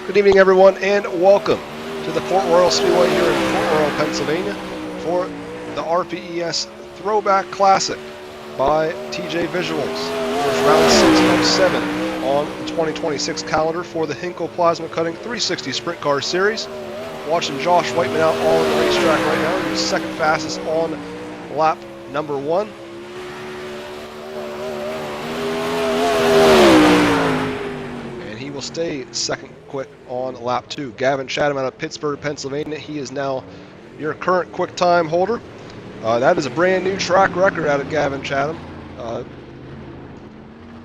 Good evening, everyone, and welcome to the Port Royal Speedway here in Port Royal, Pennsylvania for the RPES Throwback Classic by TJ Visuals. It's round 6 of 7 on the 2026 calendar for the 𝐏𝐤𝐄 Plasma Cutting 360 Sprint Car Series. Watching Josh Whiteman out on the racetrack right now. He was second fastest on lap number 1. Will stay second quick on lap 2. Gavin Chatham out of Pittsburgh, Pennsylvania. He is now your current quick time holder. That is a brand new track record out of Gavin Chatham.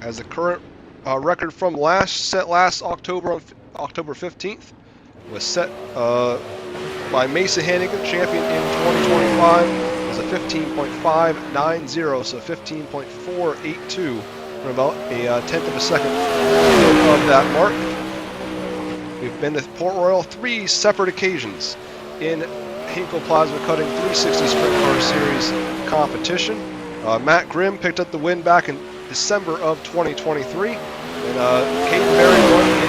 As the current record from last October on October 15th was set by Mason Hannigan, champion in 2025. It was a 15.590, so 15.482. About a tenth of a second of that mark. We've been to Port Royal 3 separate occasions in 𝐏𝐤𝐄 Plasma Cutting 360 Sprint Car Series competition. Matt Grimm picked up the win back in December of 2023, and Caden Berry won in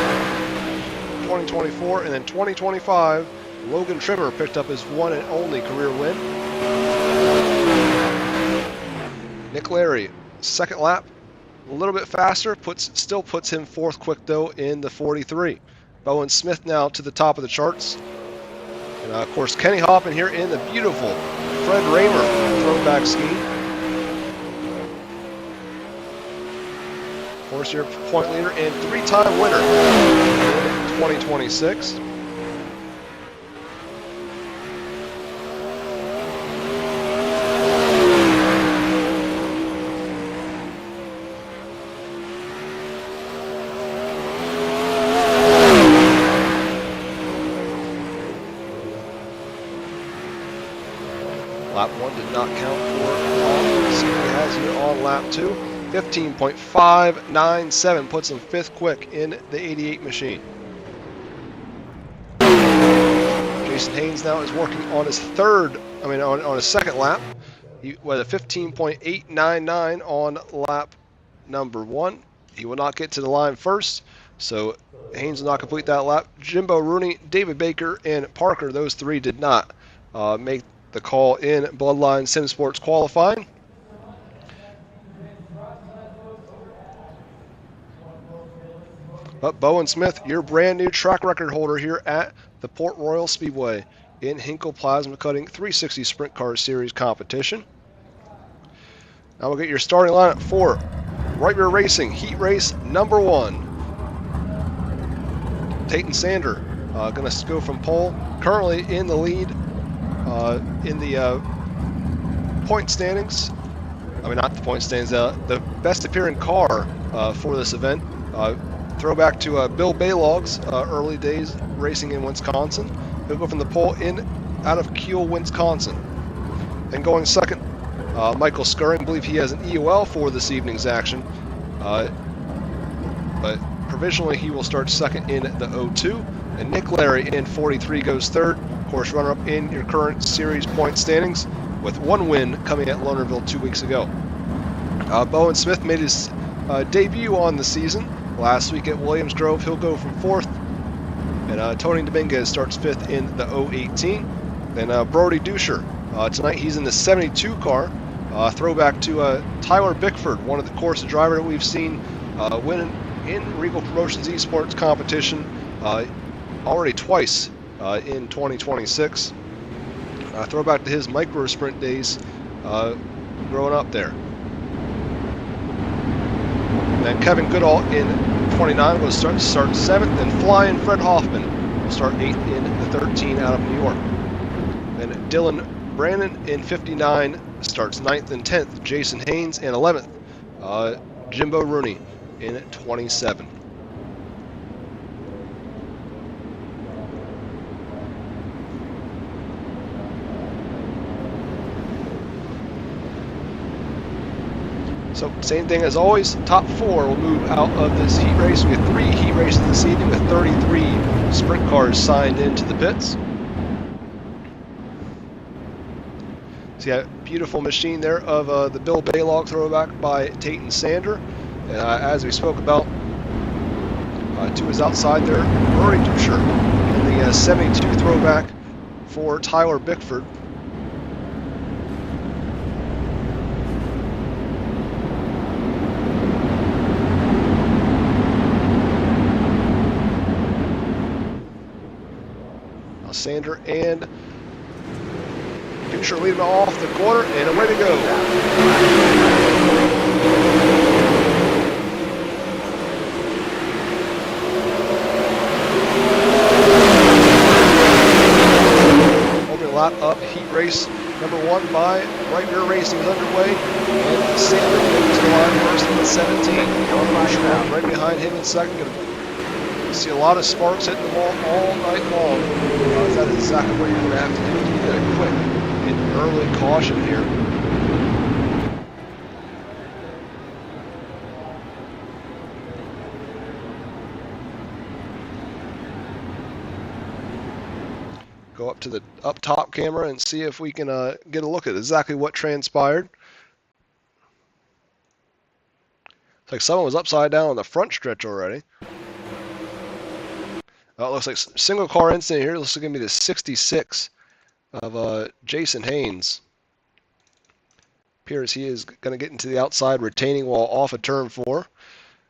2024, and then 2025, Logan Trimmer picked up his one and only career win. Nick Larry, second lap. A little bit faster, still puts him fourth quick though in the 43. Bowen Smith now to the top of the charts. And of course Kenny Hoppin here in the beautiful Fred Raymer throwback ski. Of course your point leader and 3-time winner in 2026. Lap 1 did not count for offense. He has here on lap 2. 15.597 puts him fifth quick in the 88 machine. Jason Haynes now is working on his on his second lap. He was a 15.899 on lap number 1. He will not get to the line first, so Haynes will not complete that lap. Jimbo Rooney, David Baker, and Parker, those three did not make the call in Bloodline Sim Sports qualifying. But Bowen Smith, your brand new track record holder here at the Port Royal Speedway in 𝐏𝐤𝐄 Plasma Cutting 360 Sprint Car Series competition. Now we'll get your starting lineup for Right Rear Racing Heat Race number 1. Tate and Sander going to go from pole, currently in the lead. In the point standings, not the point standings, the best appearing car for this event. Throwback to Bill Baylog's early days racing in Wisconsin. He'll go from the pole out of Kiel, Wisconsin. And going second, Michael Scurring. I believe he has an EOL for this evening's action. But provisionally he will start second in the 02. And Nick Larry in 43 goes third. Of course, runner-up in your current series point standings with one win coming at Lernerville 2 weeks ago. Bowen Smith made his debut on the season last week at Williams Grove. He'll go from fourth. And Tony Dominguez starts fifth in the 018. Then Brody Duscher, tonight he's in the 72 car. Throwback to Tyler Bickford, one of the course driver that we've seen win in Regal Promotions Esports competition already twice in 2026. Throwback to his micro sprint days growing up there. And then Kevin Goodall in 29 will start 7th, and Flying Fred Hoffman will start 8th in the 13 out of New York. Then Dylan Brandon in 59 starts 9th and 10th. Jason Haynes in 11th. Jimbo Rooney in 27. So same thing as always, top 4 will move out of this heat race. We have 3 heat races this evening with 33 sprint cars signed into the pits. So yeah, beautiful machine there of the Bill Baylog throwback by Tate and Sander. And as we spoke about, To his outside there, Rory Duscher in the 72 throwback for Tyler Bickford. Now Sander and Duscher leading off the corner, and away to go. Lap up, heat race number 1 by right rear racing is underway, and Sander goes to the line first at 17. Right behind him in second. Going to see a lot of sparks hitting the wall all night long. That is exactly what you're going to have to do to get a quick and early caution here. Go up to the up top camera and see if we can get a look at exactly what transpired. Looks like someone was upside down on the front stretch already. It looks like single car incident here. This is going to be the 66 of Jason Haynes. Appears he is going to get into the outside retaining wall off of turn 4.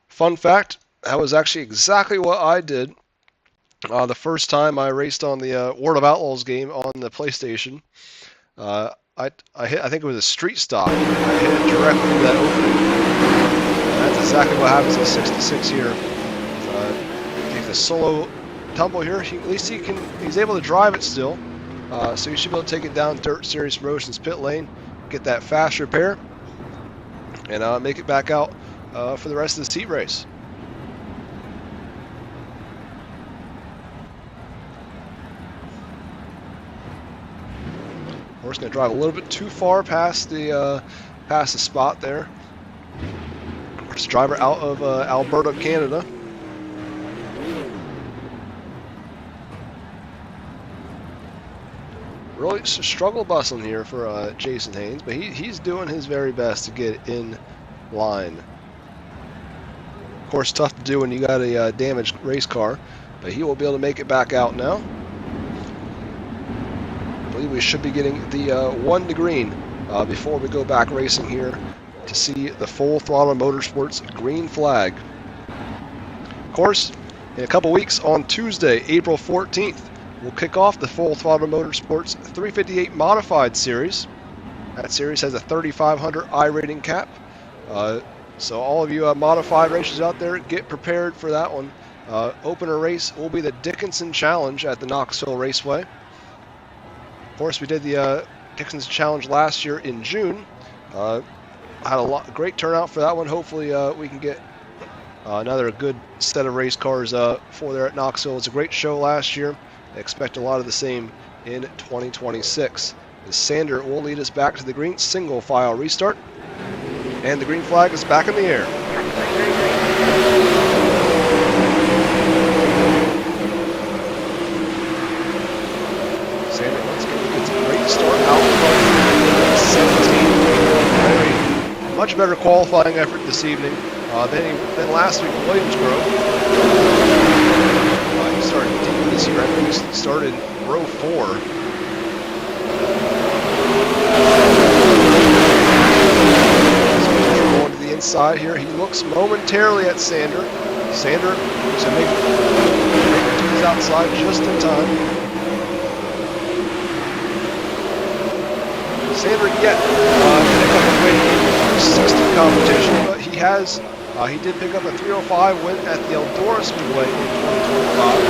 Fun fact, that was actually exactly what I did the first time I raced on the World of Outlaws game on the PlayStation. I think it was a street stock. I hit it directly into that opening. That's exactly what happens in 66 here. Takes a solo tumble here. At least he's able to drive it still. So you should be able to take it down Dirt Series Promotions pit lane, get that fast repair, and make it back out for the rest of this heat race. Horse going to drive a little bit too far past the spot there. Horse driver out of Alberta, Canada. Really struggle busing here for Jason Haynes, but he's doing his very best to get in line. Of course, tough to do when you got a damaged race car, but he will be able to make it back out now. I believe we should be getting the 1 to green before we go back racing here to see the Full Throttle Motorsports green flag. Of course, in a couple weeks on Tuesday, April 14th, we'll kick off the Full Throttle Motorsports 358 Modified Series. That series has a 3,500 iRating cap. So all of you modified racers out there, get prepared for that one. Opener race will be the Dickinson Challenge at the Knoxville Raceway. Of course, we did the Dickinson Challenge last year in June. Had a great turnout for that one. Hopefully we can get another good set of race cars for there at Knoxville. It's a great show last year. I expect a lot of the same in 2026. Sander will lead us back to the green single file restart. And the green flag is back in the air. Sander once again gets a great start out front. 17. Much better qualifying effort this evening than last week at Williamsgrove. He started deep this year. I think he started row 4. Inside here, he looks momentarily at Sander. Sander is going to make it to his outside just in time. Sander yet pick up a win in the 60 competition, but he did pick up a 305 win at the Eldora Speedway in 2025.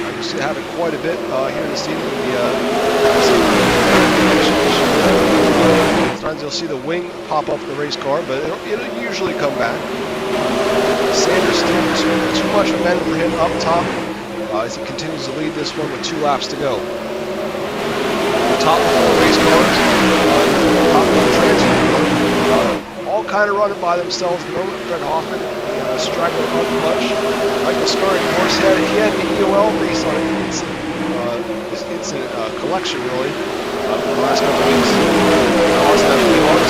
I can see having quite a bit here this evening. Sometimes you'll see the wing pop up the race car, but it'll usually come back. Sanders still too much momentum for him up top as he continues to lead this one with 2 laps to go. The top 4 race cars, top 4 transfer, all kind of running by themselves. The moment Fred Hoffman straggling up much. Michael Scurry, of course, he had the EOL race on it. It's a collection, really. The last couple of weeks.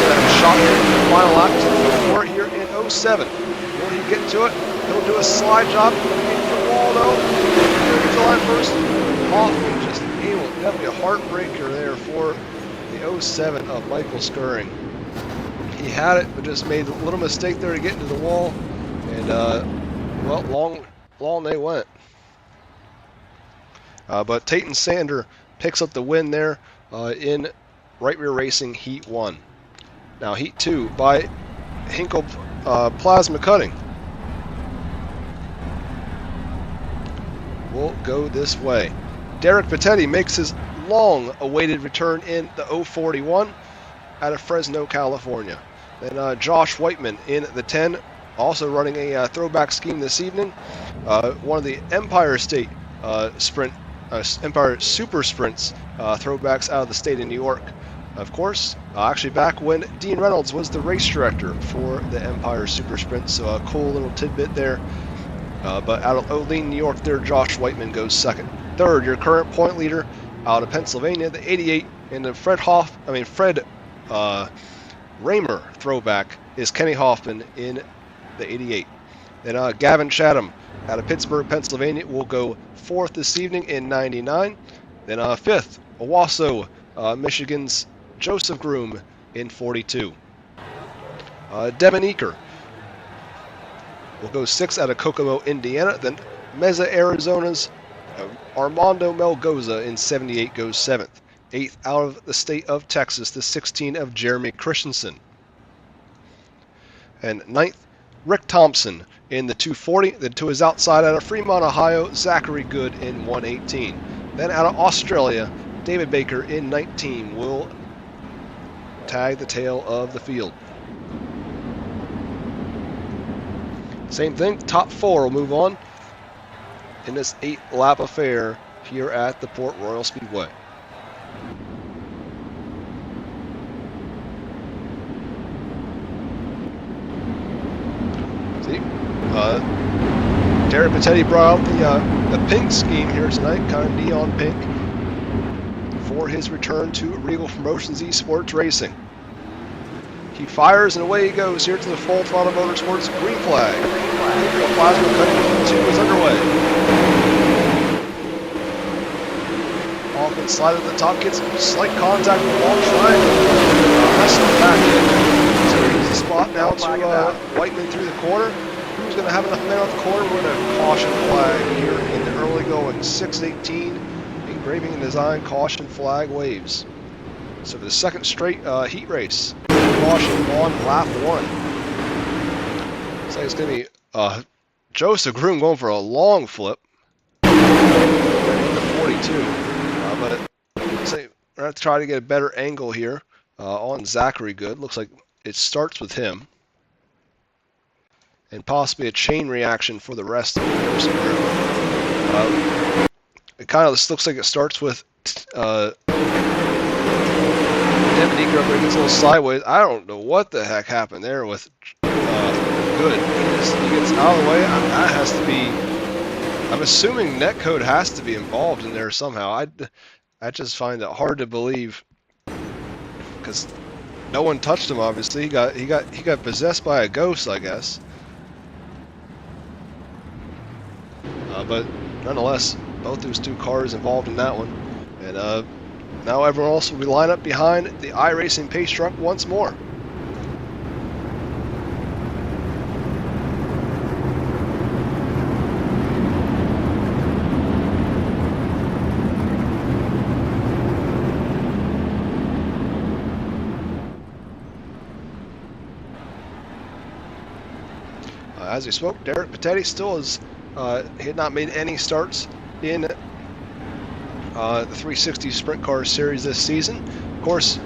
That shot in the final lap to the 4 here in 07. Will he get to it? He'll do a slide job into the wall, though. Here's the line first. Hoffman just able, definitely a heartbreaker there for the 07 of Michael 𝐒ℒ. He had it, but just made a little mistake there to get into the wall. And, well, long they went. But Tate Sander picks up the win there in right rear racing Heat 1. Now Heat 2 by Hinkle Plasma Cutting will go this way. Derek Pettetti makes his long-awaited return in the 041 out of Fresno, California. Then Josh Whiteman in the 10, also running a throwback scheme this evening. One of the Empire State Empire Super Sprints throwbacks out of the state of New York. Of course, actually back when Dean Reynolds was the race director for the Empire Super Sprint, so a cool little tidbit there. But out of Olean, New York, there Josh Whiteman goes second. Third, your current point leader out of Pennsylvania, the 88, and the Fred Raymer throwback is Kenny Hoffman in the 88. Then Gavin Chatham out of Pittsburgh, Pennsylvania will go fourth this evening in 99. Then fifth, Owasso, Michigan's Joseph Groom in 42. Devin Eaker will go sixth out of Kokomo, Indiana. Then Mesa, Arizona's Armando Melgoza in 78 goes seventh. Eighth out of the state of Texas, the 16 of Jeremy Christensen. And ninth, Rick Thompson in the 240. Then to his outside out of Fremont, Ohio, Zachary Good in 118. Then out of Australia, David Baker in 19 will tag the tail of the field. Same thing, top four will move on in this 8-lap affair here at the Port Royal Speedway. See, Derek Pettetti brought out the pink scheme here tonight, kind of neon pink, for his return to Regal Promotions Esports Racing. He fires and away he goes here to the Full Throttle Motorsports green flag. The plasma cutting 2 is underway. Hoffman slide at the top, gets slight contact with the wall, trying to wrestle back in. So here's the spot now to Whiteman through the corner. Who's going to have enough men off the corner? We're going to caution flag here in the early going. 6:18, engraving and design caution flag waves. So for the second straight heat race, caution on lap 1. Looks like it's going to be Joseph Groom going for a long flip in the 42. But we're going to try to get a better angle here on Zachary Good. Looks like it starts with him. And possibly a chain reaction for the rest of the course. It kind of looks like it starts with Devin Eaker up there, gets a little sideways. I don't know what the heck happened there with Good. He gets out of the way. That has to be. I'm assuming netcode has to be involved in there somehow. I just find it hard to believe because no one touched him. Obviously, he got possessed by a ghost, I guess. But nonetheless, both those two cars involved in that one. And now everyone else will be lined up behind the iRacing pace truck once more. As we spoke, Derek Pettetti still is. He had not made any starts in the 360 Sprint Car Series this season. Of course,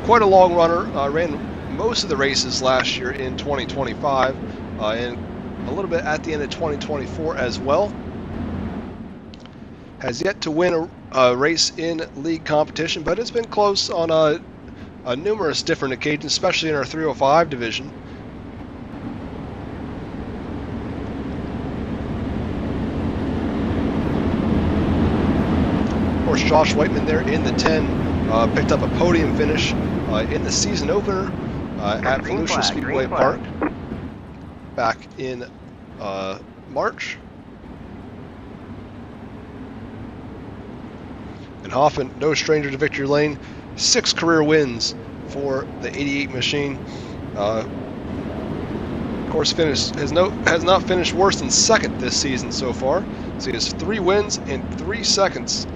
quite a long runner. Ran most of the races last year in 2025 and a little bit at the end of 2024 as well. Has yet to win a race in league competition, but it's been close on numerous different occasions, especially in our 305 division. Josh Whiteman there in the 10 picked up a podium finish in the season opener at Volusia Speedway Park. back in March. And Hoffman, no stranger to victory lane. 6 career wins for the 88 machine. Of course, has not finished worse than second this season so far. So he has 3 wins and 3 seconds.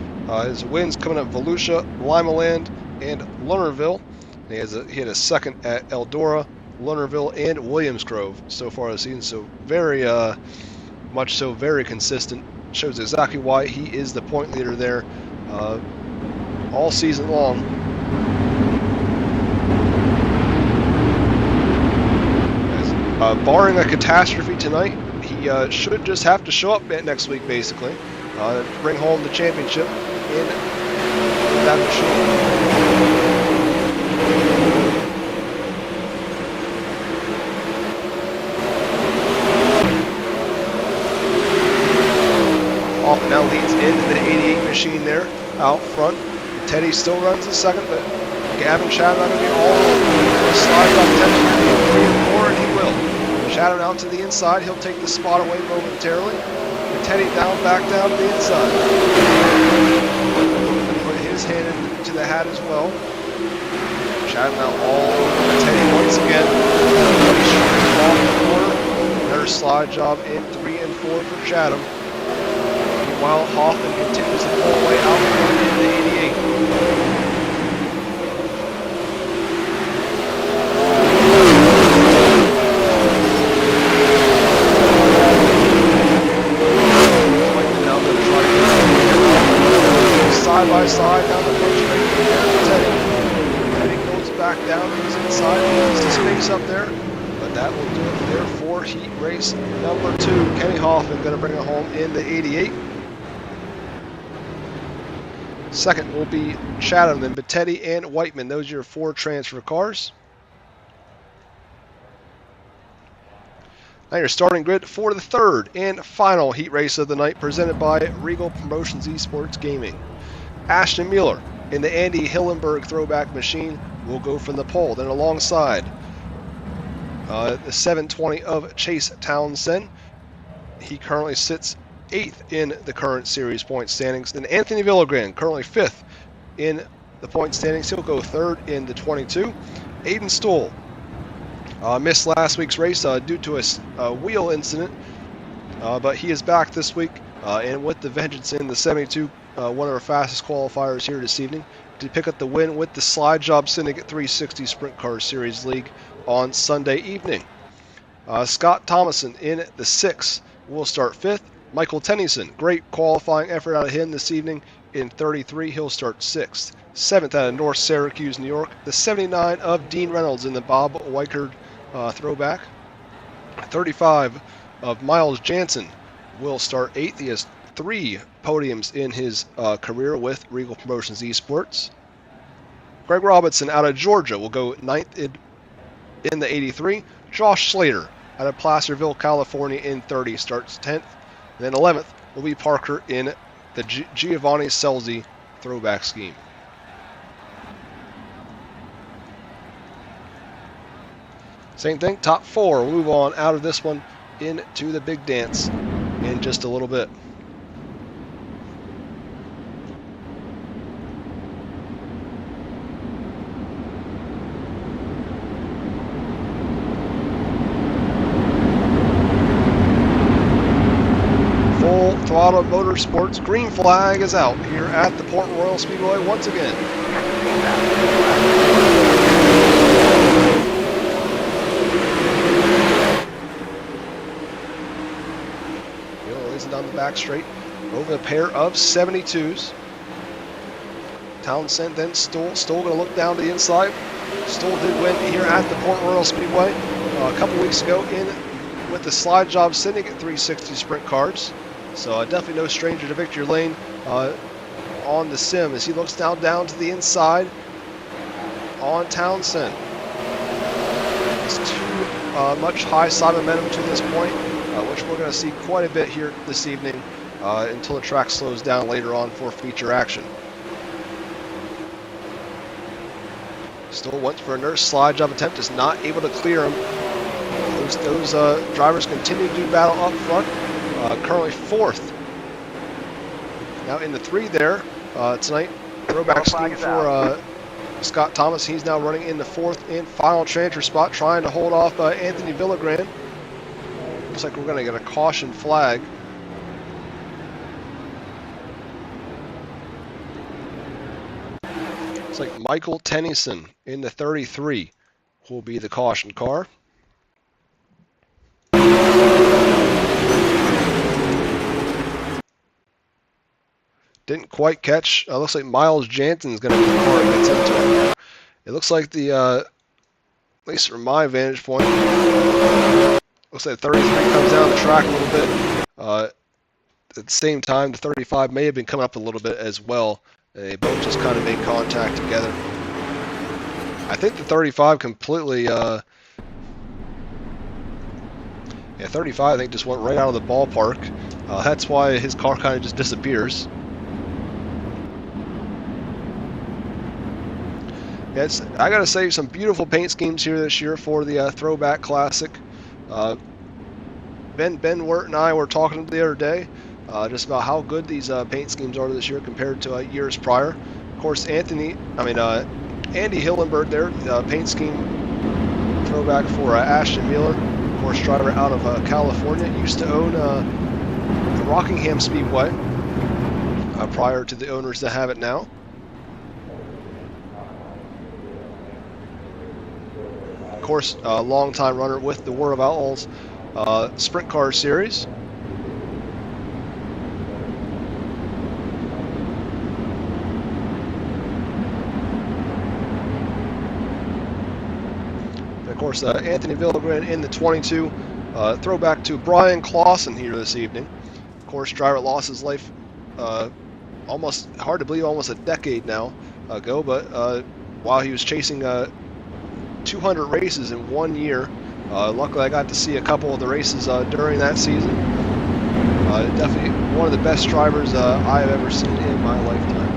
His wins coming up Volusia, Limaland, and Lernerville. He had a second at Eldora, Lernerville, and Williams Grove so far this season. So very much so, very consistent. Shows exactly why he is the point leader there all season long. Barring a catastrophe tonight, he should just have to show up next week, basically, to bring home the championship in that machine. Now leads into the 88 machine there out front. Teddy still runs the second, but Gavin Chatham not going to be all over. Slides off Teddy here, 3 and 4, and he will. Chatham out to the inside. He'll take the spot away momentarily. And Teddy back down to the inside. Put his hand into the hat as well. Chatham now all over Teddy once again. Off the corner. Another slide job in 3 and 4 for Chatham. While Hoffman continues to pull away out front in the 88. Now going to try to get side by side down the front straight. Teddy goes back down to his inside. He has the space up there. But that will do it there for heat race number 2. Kenny Hoffman going to bring it home in the 88. Second will be Chatham, then Bettetti and Whiteman. Those are your 4 transfer cars. Now your starting grid for the 3rd and final heat race of the night, presented by Reigel Promotions Esports Gaming. Ashton Mueller in the Andy Hillenberg throwback machine will go from the pole. Then alongside the 720 of Chase Townsend. He currently sits 8th in the current series point standings. Then Anthony Villagran, currently 5th in the point standings. He'll go 3rd in the 22. Aiden Stoll missed last week's race due to a wheel incident, but he is back this week and with the vengeance in the 72, one of our fastest qualifiers here this evening, to pick up the win with the Slide Job Syndicate 360 Sprint Car Series League on Sunday evening. Scott Thomason in the 6th will start 5th. Michael Tennyson, great qualifying effort out of him this evening in 33. He'll start 6th. 7th out of North Syracuse, New York. The 79 of Dean Reynolds in the Bob Weichert throwback. 35 of Miles Jansen will start 8th. He has 3 podiums in his career with Reigel Promotions Esports. Greg Robinson out of Georgia will go 9th in the 83. Josh Slater out of Placerville, California in 30 starts 10th. And then 11th will be Parker in the Giovanni Selzi throwback scheme. Same thing, top 4. We'll move on out of this one into the big dance in just a little bit. Throttle Motorsports green flag is out here at the Port Royal Speedway once again. Racing down the back straight over the pair of 72s. Townsend, then Stoll. Stoll going to look down to the inside. Stoll did win here at the Port Royal Speedway a couple weeks ago with the Slide Job Syndicate 360 Sprint Cars. So definitely no stranger to victory lane on the sim as he looks down to the inside on Townsend. It's too much high side momentum to this point, which we're going to see quite a bit here this evening until the track slows down later on for feature action. Still went for a nurse slide job attempt, is not able to clear him. those drivers continue to do battle up front. Currently 4th. Now in the 3 there tonight. Throwback scheme for Scott Thomas. He's now running in the 4th and final transfer spot, trying to hold off Anthony Villagran. Looks like we're going to get a caution flag. Looks like Michael Tennyson in the 33 will be the caution car. Didn't quite catch. Looks like Miles Jansen's going to be the car that gets into it. It looks like the, at least from my vantage point, looks like 33 comes down the track a little bit. At the same time, the 35 may have been coming up a little bit as well. They both just kind of made contact together. I think the 35 completely, yeah, 35 I think just went right out of the ballpark. That's why his car kind of just disappears. Yes, I gotta say, some beautiful paint schemes here this year for the Throwback Classic. Ben Wirt and I were talking the other day just about how good these paint schemes are this year compared to years prior. Of course, Andy Hillenberg there, paint scheme throwback for Ashton Mueller, of course, driver out of California. Used to own the Rockingham Speedway prior to the owners that have it now. Of course, a long-time runner with the War of Outlaws Sprint Car Series. And of course, Anthony Villagran in the 22. Throwback to Brian Clausen here this evening. Of course, driver lost his life almost, hard to believe, almost a decade now ago, but while he was chasing 200 races in 1 year. Luckily, I got to see a couple of the races during that season. Definitely one of the best drivers I have ever seen in my lifetime.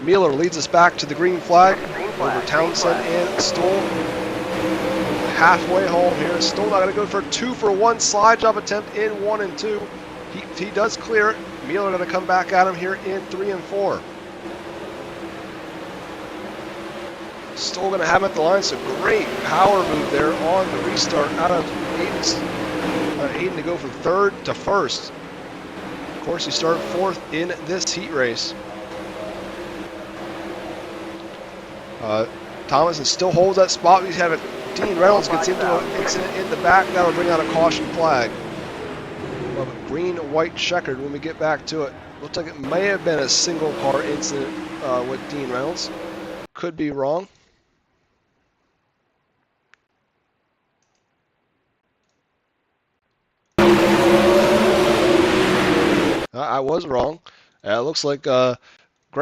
Mueller leads us back to the green flag over Townsend and Stoll. Halfway home here. Stoll not going to go for a 2-for-1 slide job attempt in 1 and 2. He does clear it. Mueller going to come back at him here in 3 and 4. Stoll going to have him at the line. So great power move there on the restart out of Aiden to go from 3rd to 1st. Of course, he started 4th in this heat race. Thomas still holds that spot. He's having Dean Reynolds gets into an incident in the back. That'll bring out a caution flag. We'll have a green-white checkered when we get back to it. Looks like it may have been a single car incident with Dean Reynolds. Could be wrong. I was wrong. It looks like Greg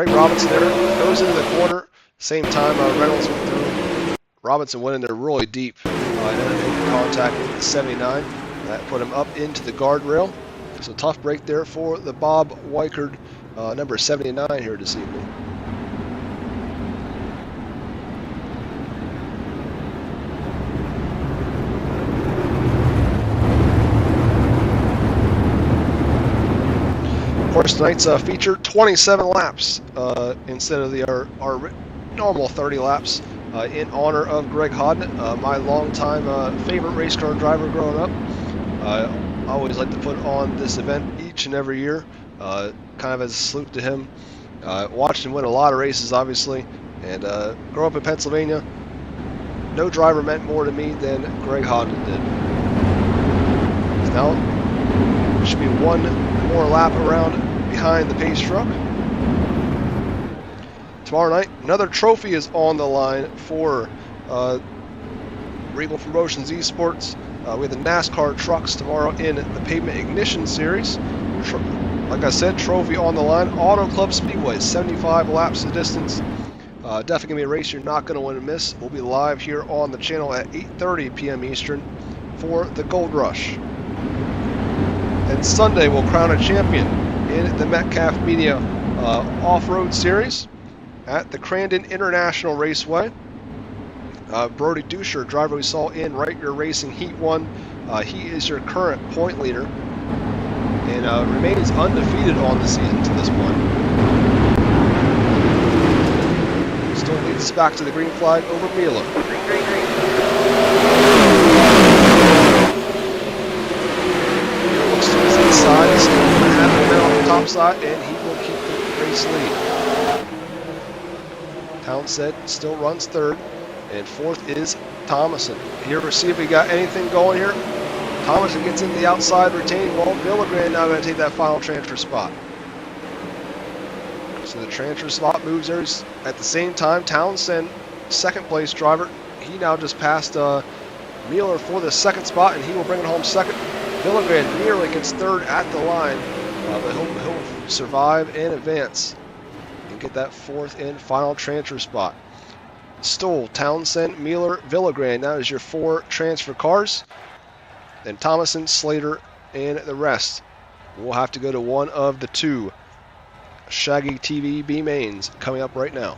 Robinson there goes into the corner. Same time Reynolds went through. Robinson went in there really deep and ended up making contact with the 79. That put him up into the guardrail. So tough break there for the Bob Weichert, number 79 here this evening. Of course, tonight's feature 27 laps instead of our normal 30 laps in honor of Greg Hodnett, my longtime favorite race car driver growing up. I always like to put on this event each and every year, kind of as a salute to him. Watched him win a lot of races, obviously, and grew up in Pennsylvania. No driver meant more to me than Greg Hodnett did. So now, should be one more lap around behind the pace truck. Tomorrow night, another trophy is on the line for Reigel Promotions Esports. We have the NASCAR trucks tomorrow in the Pavement Ignition Series. Like I said, trophy on the line. Auto Club Speedway, 75 laps of distance. Definitely going to be a race you're not going to want to miss. We'll be live here on the channel at 8:30 p.m. Eastern for the Gold Rush. And Sunday, we'll crown a champion in the Metcalf Media Off-Road Series. at the Crandon International Raceway. Brody Duscher, driver we saw in Reigel Racing Heat 1, he is your current point leader and remains undefeated on the season to this point. Still leads back to the green flag over Mila. Looks to his inside, he's going to have him on the top side, and he will keep the race lead. Townsend still runs third, and fourth is Thomason. Here we'll see if we got anything going here. Thomason gets in the outside retaining wall. Villagran now going to take that final transfer spot. So the transfer spot moves there. At the same time, Townsend, second place driver, he now just passed Mueller for the second spot, and he will bring it home second. Villagran nearly gets third at the line, but he'll survive and advance and get that fourth and final transfer spot. Stoll, Townsend, Mueller, Villagran. That is your 4 transfer cars. Then Thomason, Slater, and the rest. We'll have to go to one of the 2 Shaggy TV B mains coming up right now.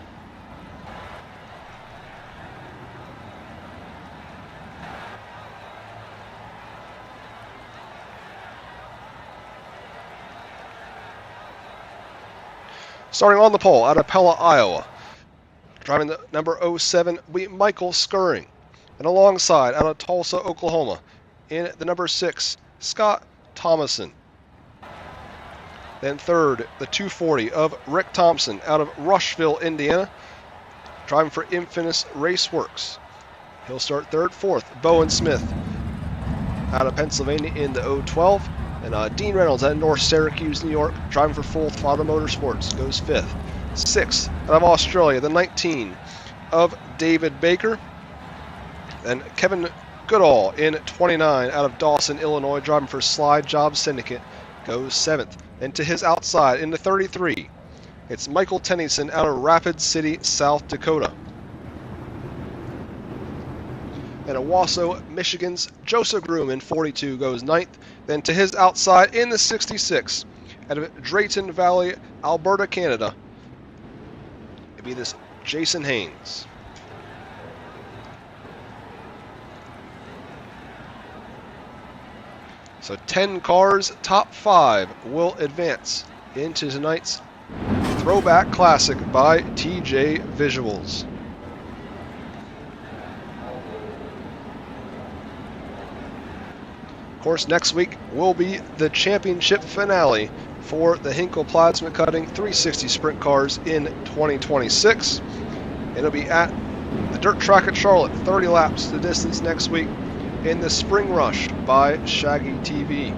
Starting on the pole out of Pella, Iowa. Driving the number 07, Michael Skirring. And alongside, out of Tulsa, Oklahoma, in the number 6, Scott Thomason. Then third, the 240 of Rick Thompson out of Rushville, Indiana, driving for Infinus Raceworks. He'll start third. Fourth, Bowen Smith out of Pennsylvania in the 012. And Dean Reynolds out of North Syracuse, New York, driving for Full Throttle Motorsports, goes fifth. Sixth, out of Australia, the 19 of David Baker. And Kevin Goodall in 29 out of Dawson, Illinois, driving for Slide Job Syndicate, goes seventh. And to his outside in the 33, it's Michael Tennyson out of Rapid City, South Dakota. And Owasso, Michigan's Joseph Groom in 42 goes ninth. Then to his outside in the 66, out of Drayton Valley, Alberta, Canada, it'd be this Jason Haynes. So 10 cars, top 5 will advance into tonight's Throwback Classic by TJ Visuals. Of course, next week will be the championship finale for the Hinkle Plasma Cutting 360 Sprint Cars in 2026. It'll be at the dirt track at Charlotte, 30 laps the distance next week in the Spring Rush by Shaggy TV.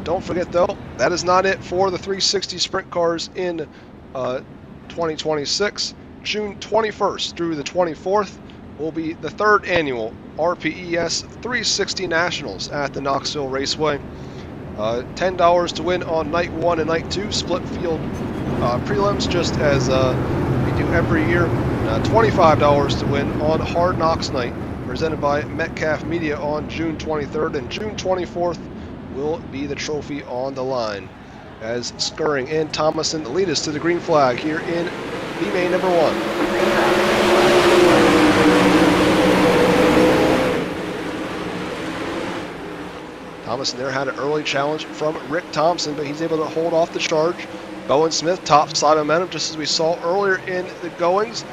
Don't forget though, that is not it for the 360 Sprint Cars in 2026. June 21st through the 24th will be the 3rd annual RPES 360 Nationals at the Knoxville Raceway. $10 to win on night 1 and night 2, split field prelims just as we do every year. $25 to win on Hard Knocks Night, presented by Metcalf Media on June 23rd, and June 24th will be the trophy on the line as Skirring and Thomason lead us to the green flag here in B-Main number 1. Thomason there had an early challenge from Rick Thompson, but he's able to hold off the charge. Bowen Smith, top side momentum, just as we saw earlier in the goings.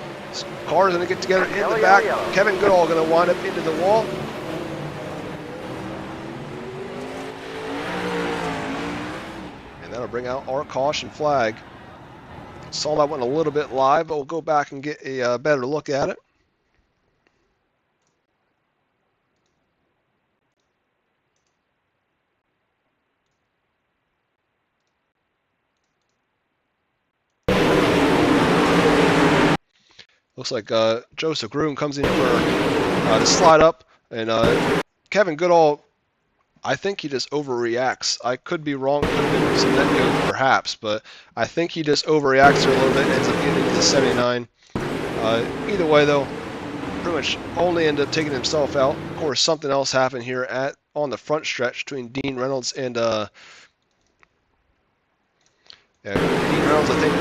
Cars going to get together in the back. Kevin Goodall going to wind up into the wall. And that'll bring out our caution flag. Saw that one a little bit live, but we'll go back and get a better look at it. Looks like Joseph Groom comes in for the slide up, and Kevin Goodall, I think he just overreacts. I could be wrong, could have been some net code perhaps, but I think he just overreacts here a little bit and ends up getting into the 79. Either way though, pretty much only ended up taking himself out. Of course, something else happened here on the front stretch between Dean Reynolds and Yeah, Dean Reynolds, I think,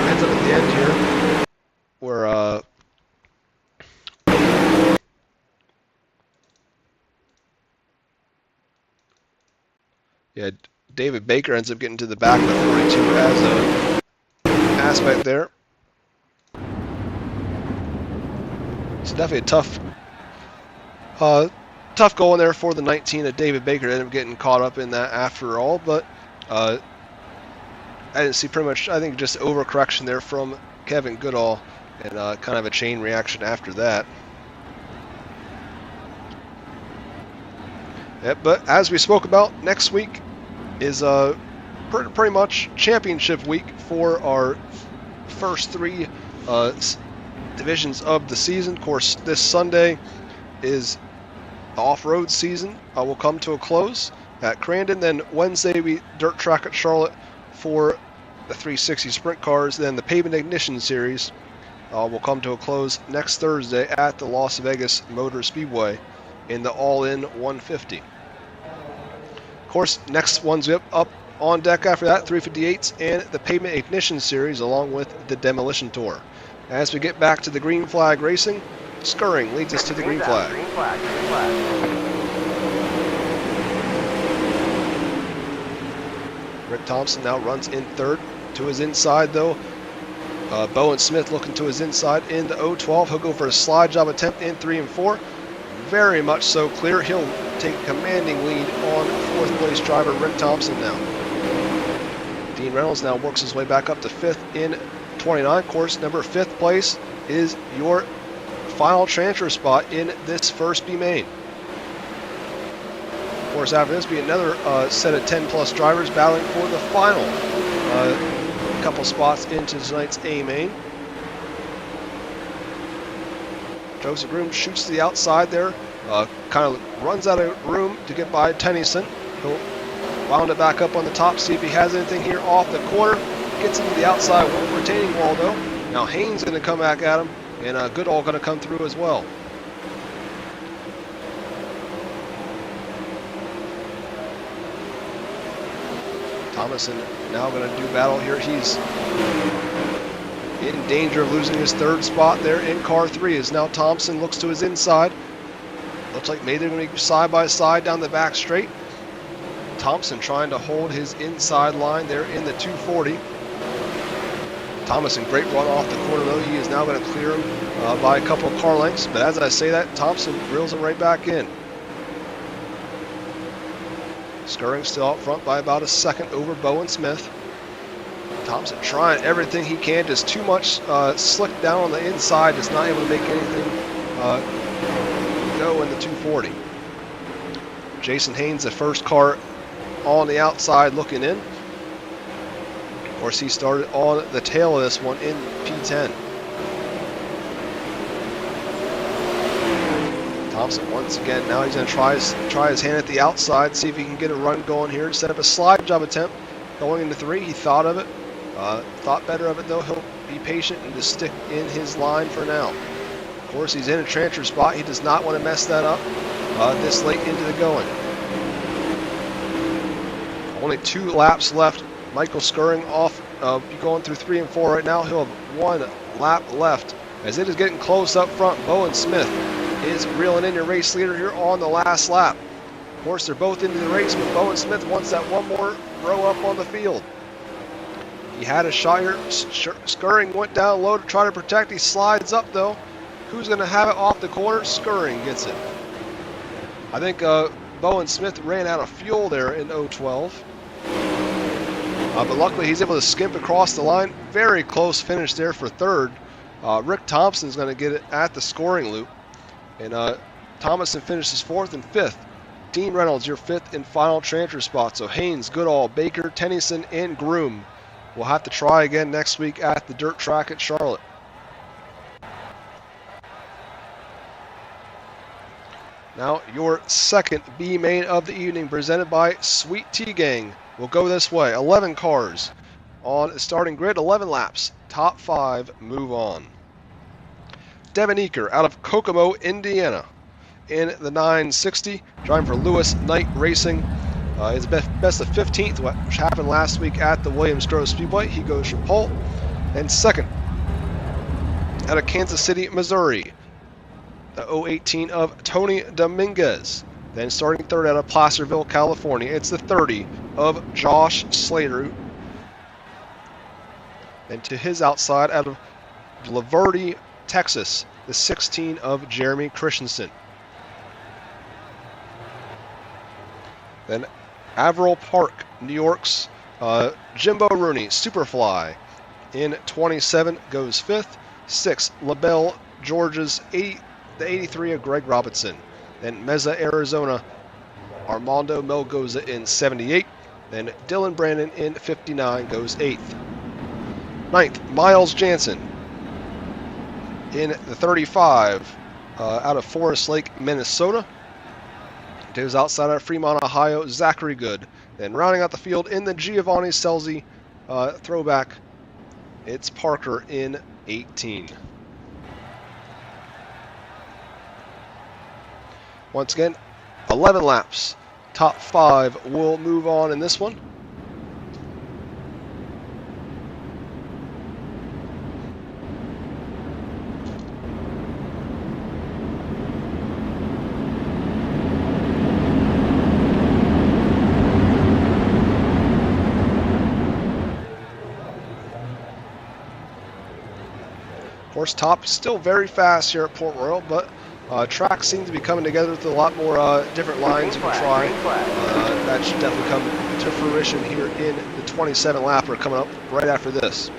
ends up at the end here, where yeah, David Baker ends up getting to the back of the 42 as a aspect there. It's definitely a tough goal in there for the 19 of David Baker. Ended up getting caught up in that after all, but I didn't see pretty much, I think, just overcorrection there from Kevin Goodall and kind of a chain reaction after that. Yeah, but as we spoke about, next week is pretty much championship week for our first three divisions of the season. Of course, this Sunday is the off-road season will come to a close at Crandon. Then Wednesday we dirt track at Charlotte for the 360 sprint cars. Then the pavement ignition series will come to a close next Thursday at the Las Vegas Motor Speedway in the all-in 150. Of course, next one's up on deck after that, 358s and the pavement ignition series along with the demolition tour. As we get back to the green flag racing, Skirring leads us to the green flag. Green flag, green flag. Rick Thompson now runs in third. To his inside, though, Bowen Smith looking to his inside in the 012. He'll go for a slide job attempt in 3 and 4. Very much so clear. He'll take a commanding lead on fourth place driver Rick Thompson now. Dean Reynolds now works his way back up to 5th in 29. Course number 5th place is your final transfer spot in this first B main. Of course, after this be another set of 10 plus drivers battling for the final couple spots into tonight's A main. Joseph Groom shoots to the outside there, kind of runs out of room to get by Tennyson. He'll wound it back up on the top, see if he has anything here off the corner. Gets into the outside retaining wall though. Now Haynes going to come back at him, and Goodall going to come through as well. Thomason now going to do battle here. He's in danger of losing his third spot there in car 3 as now Thompson looks to his inside. Looks like maybe they're going to be side by side down the back straight. Thompson trying to hold his inside line there in the 240. Thomason, great run off the corner though. He is now going to clear him by a couple of car lengths. But as I say that, Thompson reels him right back in. Skirring still out front by about a second over Bowen Smith. Thompson trying everything he can, just too much slick down on the inside, just not able to make anything go in the 240. Jason Haynes, the first car on the outside looking in. Of course, he started on the tail of this one in P10. Thompson once again, now he's going to try his hand at the outside, see if he can get a run going here, set up a slide job attempt going into 3. He thought of it, thought better of it though. He'll be patient and just stick in his line for now. Of course, he's in a transfer spot. He does not want to mess that up this late into the going. Only 2 laps left. Michael Skirring off, going through 3 and 4 right now. He'll have 1 lap left. As it is getting close up front, Bowen Smith is reeling in your race leader here on the last lap. Of course, they're both into the race, but Bowen Smith wants that one more row up on the field. He had a shot here. Skirring went down low to try to protect. He slides up though. Who's going to have it off the corner? Skirring gets it. I think Bowen Smith ran out of fuel there in 012. But luckily he's able to skimp across the line. Very close finish there for third. Rick Thompson's going to get it at the scoring loop. And Thomason finishes 4th and 5th. Dean Reynolds, your 5th and final transfer spot. So Haynes, Goodall, Baker, Tennyson, and Groom will have to try again next week at the dirt track at Charlotte. Now your second B main of the evening, presented by Sweet Tea Gang, will go this way. 11 cars on the starting grid, 11 laps. Top 5 move on. Devin Eaker out of Kokomo, Indiana, in the 960, driving for Lewis Knight Racing. His best of 15th, which happened last week at the Williams-Grove Speedway. He goes for pole. And second, out of Kansas City, Missouri, the 018 of Tony Dominguez. Then starting third out of Placerville, California, it's the 30 of Josh Slater. And to his outside, out of Laverty, Texas, the 16 of Jeremy Christensen. Then Averill Park, New York's Jimbo Rooney, Superfly. In 27 goes 5th. 6th, LaBelle, Georgia's the 83 of Greg Robinson. Then Mesa, Arizona, Armando Melgoza in 78. Then Dylan Brandon in 59 goes 8th. 9th, Miles Jansen in the 35 out of Forest Lake, Minnesota. To his outside of Fremont, Ohio, Zachary Good. Then rounding out the field in the Giovanni Scelzi throwback, it's Parker in 18. Once again, 11 laps. Top 5 will move on in this one. Of course, top is still very fast here at Port Royal, but track seems to be coming together with a lot more different lines you can try. That should definitely come to fruition here in the 27 lapper coming up right after this.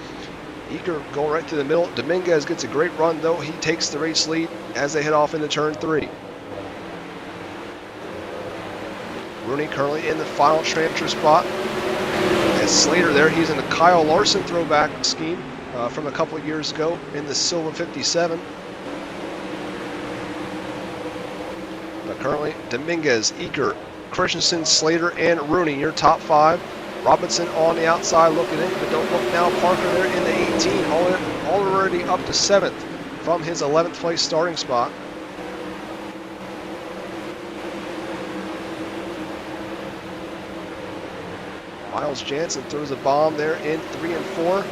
Eager going right through the middle. Dominguez gets a great run, though. He takes the race lead as they head off into turn 3. Rooney currently in the final transfer spot. As Slater there, he's in the Kyle Larson throwback scheme from a couple of years ago in the Silver 57. But currently, Dominguez, Eaker, Christensen, Slater, and Rooney, your top 5. Robinson on the outside looking in, but don't look now. Parker there in the 18, already up to 7th from his 11th place starting spot. Miles Jansen throws a bomb there in 3 and 4.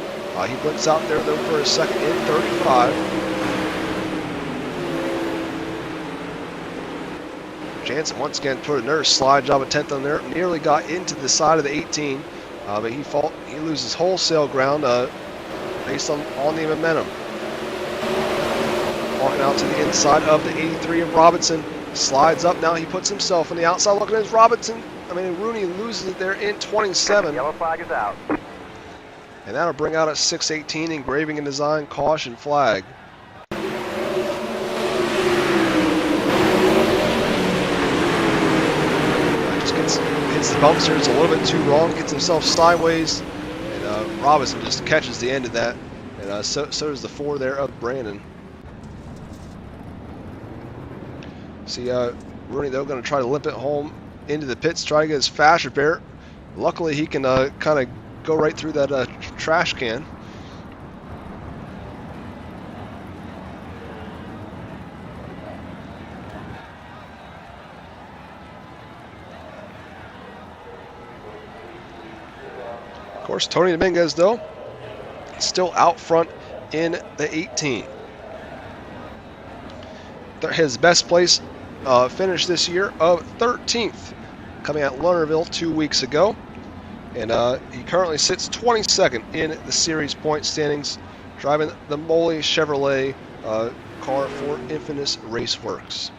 He blimps out there though for a second in 35. Jansen once again put another slide job, a 10th on there. Nearly got into the side of the 18, but he loses wholesale ground based on the momentum. Walking out to the inside of the 83 of Robinson. Slides up now. He puts himself on the outside. Looking at his Rooney loses it there in 27. Yellow flag is out. And that'll bring out a 618 engraving and design caution flag. Just hits the bumps here. It's a little bit too long. Gets himself sideways. And Robinson just catches the end of that. And so does the 4 there of Brandon. See, Rooney, though, going to try to limp it home into the pits, try to get his fast repair. Luckily, he can kind of go right through that trash can. Of course, Tony Dominguez, though, still out front in the 18. His best place finish this year of 13th, coming out Lernerville 2 weeks ago. And he currently sits 22nd in the series point standings, driving the Moley Chevrolet car for Infamous Raceworks.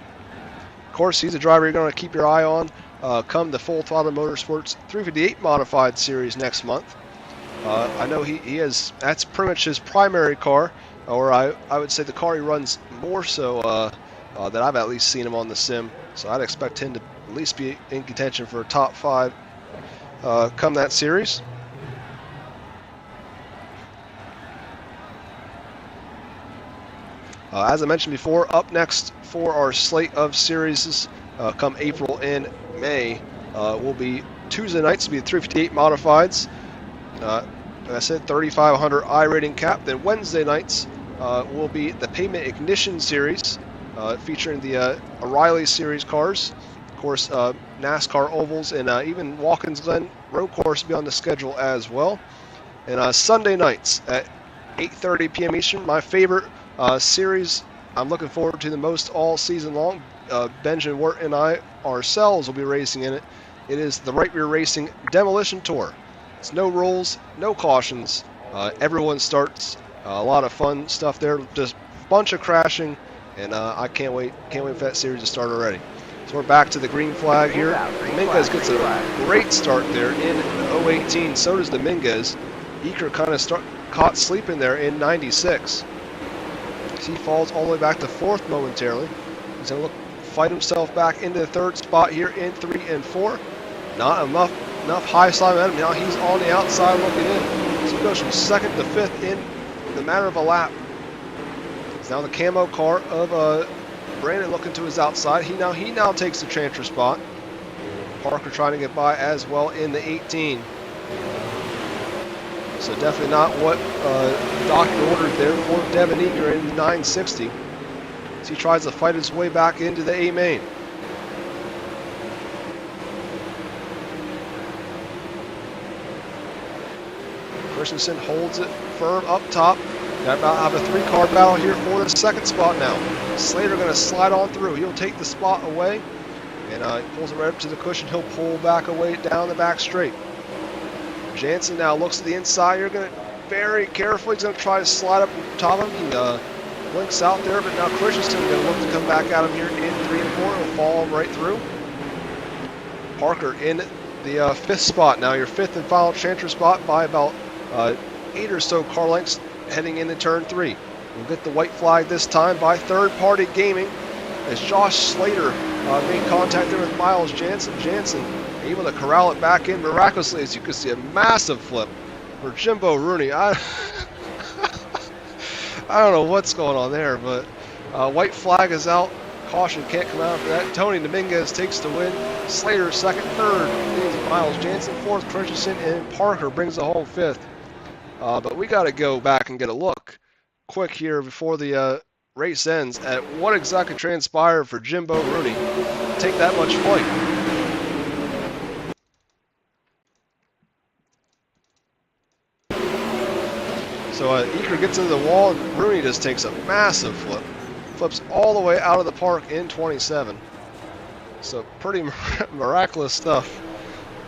Of course, he's a driver you're going to keep your eye on come the Full Throttle Motorsports 358 Modified Series next month. I know he has, that's pretty much his primary car, or I would say the car he runs more so that I've at least seen him on the sim. So I'd expect him to at least be in contention for a top 5 come that series. As I mentioned before, up next for our slate of series come April and May will be Tuesday nights will be the 358 Modifieds. Like I said, 3500 iRating cap. Then Wednesday nights will be the Pavement Ignition Series featuring the O'Reilly Series cars. Of course, NASCAR ovals, and even Watkins Glen Road Course will be on the schedule as well. And Sunday nights at 8:30 p.m. Eastern, my favorite series I'm looking forward to the most all season long. Benjamin Wirt and I ourselves will be racing in it. It is the Right Rear Racing Demolition Tour. It's no rules, no cautions. Everyone starts. A lot of fun stuff there. Just a bunch of crashing, and I can't wait. Can't wait for that series to start already. So we're back to the green flag here. Dominguez gets a great start there in 018. So does Dominguez. Eker kind of caught sleeping there in 96. He falls all the way back to 4th momentarily. He's going to fight himself back into the 3rd spot here in 3 and 4. Not enough high slide momentum. Now he's on the outside looking in. So he goes from 2nd to 5th in the matter of a lap. It's now the camo car of Brandon looking to his outside. He now takes the transfer spot. Parker trying to get by as well in the 18. So definitely not what Doctor ordered there for Devin Eker in the 960. As he tries to fight his way back into the A main. Christensen holds it firm up top. Got about have a 3-car battle here for the 2nd spot now. Slater going to slide on through. He'll take the spot away, and he pulls it right up to the cushion. He'll pull back away down the back straight. Jansen now looks to the inside. You're going to very carefully. He's going to try to slide up on top of him. He blinks out there, but now Christensen going to look to come back at him here in 3 and 4. He'll follow him right through. Parker in the 5th spot now. Your 5th and final transfer spot by about 8 or so car lengths heading into turn 3. We'll get the white flag this time by Third Party Gaming as Josh Slater made contact there with Miles Jansen. Jansen able to corral it back in miraculously, as you can see a massive flip for Jimbo Rooney. I don't know what's going on there, but white flag is out. Caution can't come out for that. Tony Dominguez takes the win. Slater 2nd, 3rd. Miles Jansen 4th. Christensen and Parker brings the home 5th. But we got to go back and get a look quick here before the race ends at what exactly transpired for Jimbo Rooney to take that much flight. So Eker gets into the wall, and Rooney just takes a massive flip. Flips all the way out of the park in 27. So pretty miraculous stuff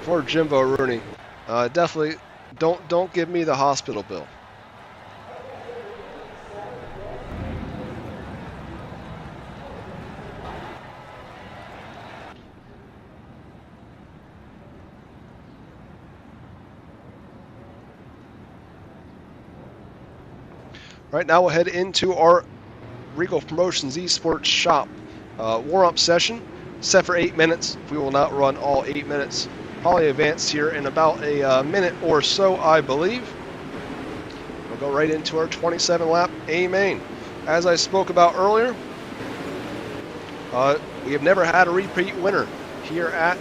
for Jimbo Rooney. Definitely don't give me the hospital bill. Right now we'll head into our Regal Promotions Esports shop warm-up session, set for 8 minutes. We will not run all 8 minutes. Probably advance here in about a minute or so, I believe. We'll go right into our 27-lap A main. As I spoke about earlier, we have never had a repeat winner here at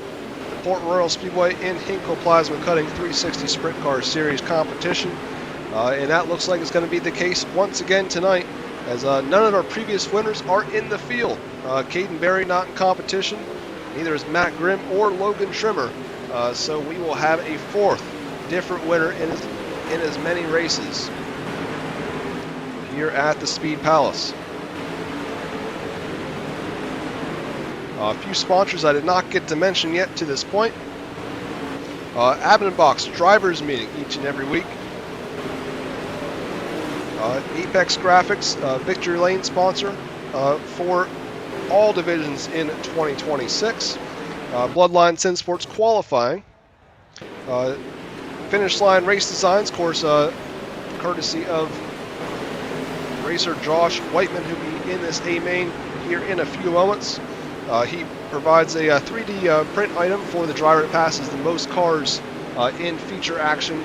the Port Royal Speedway in Hinkle Plasma Cutting 360 Sprint Car Series competition. And that looks like it's going to be the case once again tonight, as none of our previous winners are in the field. Caden Berry not in competition, neither is Matt Grimm or Logan Trimmer. So we will have a 4th different winner in as many races here at the Speed Palace. A few sponsors I did not get to mention yet to this point. Abington Box Drivers Meeting each and every week. Apex Graphics, Victory Lane sponsor for all divisions in 2026. Bloodline Sin Sports Qualifying. Finish Line Race Designs, of course, courtesy of racer Josh Whiteman, who will be in this A main here in a few moments. He provides a 3D print item for the driver that passes the most cars in feature action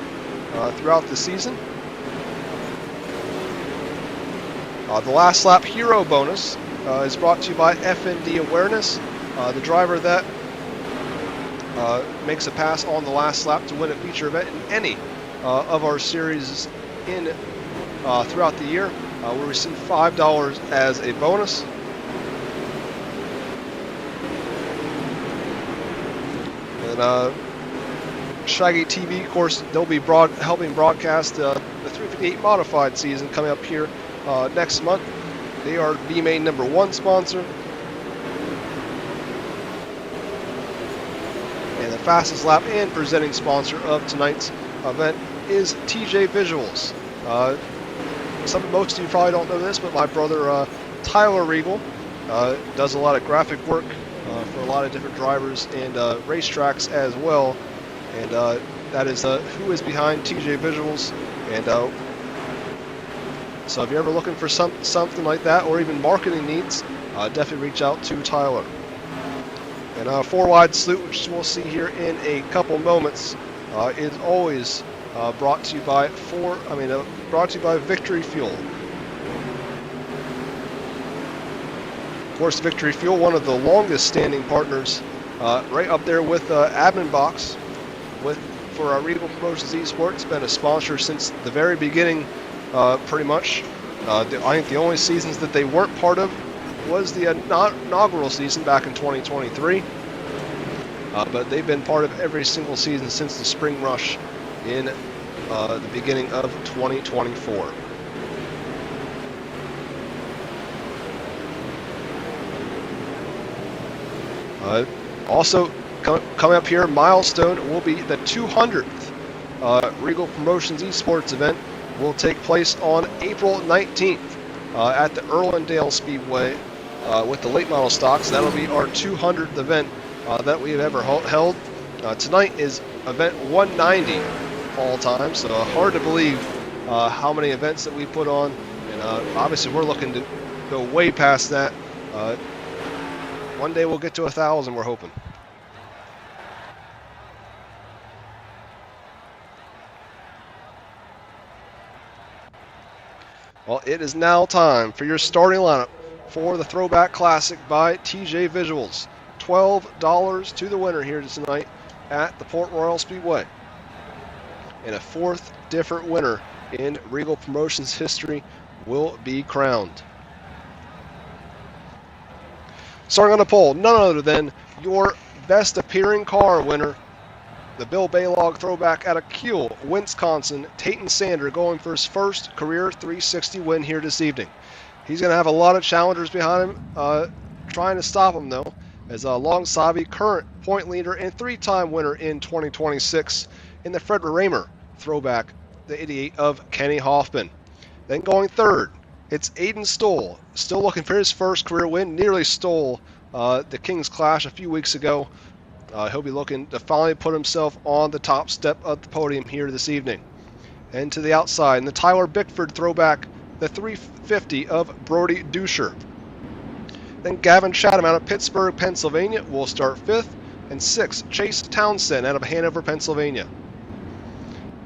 throughout the season. The Last Lap Hero bonus is brought to you by FND Awareness. The driver that makes a pass on the last lap to win a feature event in any of our series throughout the year will receive $5 as a bonus. And Shaggy TV, of course, they'll be helping broadcast the 358 Modified season coming up here next month. They are B-Main #1 sponsor. And the fastest lap and presenting sponsor of tonight's event is TJ Visuals. Most of you probably don't know this, but my brother Tyler Reigel does a lot of graphic work for a lot of different drivers and racetracks as well. And that is who is behind TJ Visuals. And so if you're ever looking for something like that, or even marketing needs, definitely reach out to Tyler. And 4-wide salute, which we'll see here in a couple moments, is always brought to you by Victory Fuel. Of course, Victory Fuel, one of the longest standing partners, right up there with Admin Box, for Reigel Promotions Esports. Been a sponsor since the very beginning, pretty much. I think the only seasons that they weren't part of was the inaugural season back in 2023. But they've been part of every single season since the spring rush in the beginning of 2024. Also, coming up here, milestone will be the 200th Reigel Promotions Esports event. Will take place on April 19th at the Irwindale Speedway with the late model stocks. That'll be our 200th event that we have ever held. Tonight is event 190 all time, so hard to believe how many events that we put on. And obviously, we're looking to go way past that. One day we'll get to 1,000, we're hoping. Well, it is now time for your starting lineup for the Throwback Classic by TJ Visuals. $12 to the winner here tonight at the Port Royal Speedway. And a fourth different winner in Reigel Promotions history will be crowned. Starting on the pole, none other than your best appearing car winner, the Bill Baylog throwback out of 𝐑𝐢, Wisconsin, Tayton Sander, going for his first career 360 win here this evening. He's going to have a lot of challengers behind him, trying to stop him though, as Long Savi, current point leader and 3-time winner in 2026 in the Fred Raymer throwback, the 88 of Kenny Hoffman. Then going third, it's Aiden Stoll, still looking for his first career win, nearly stole the King's Clash a few weeks ago. He'll be looking to finally put himself on the top step of the podium here this evening. And to the outside, in the Tyler Bickford throwback, the 350 of Brody Duscher. Then Gavin Chatham out of Pittsburgh, Pennsylvania will start 5th, and 6th, Chase Townsend out of Hanover, Pennsylvania.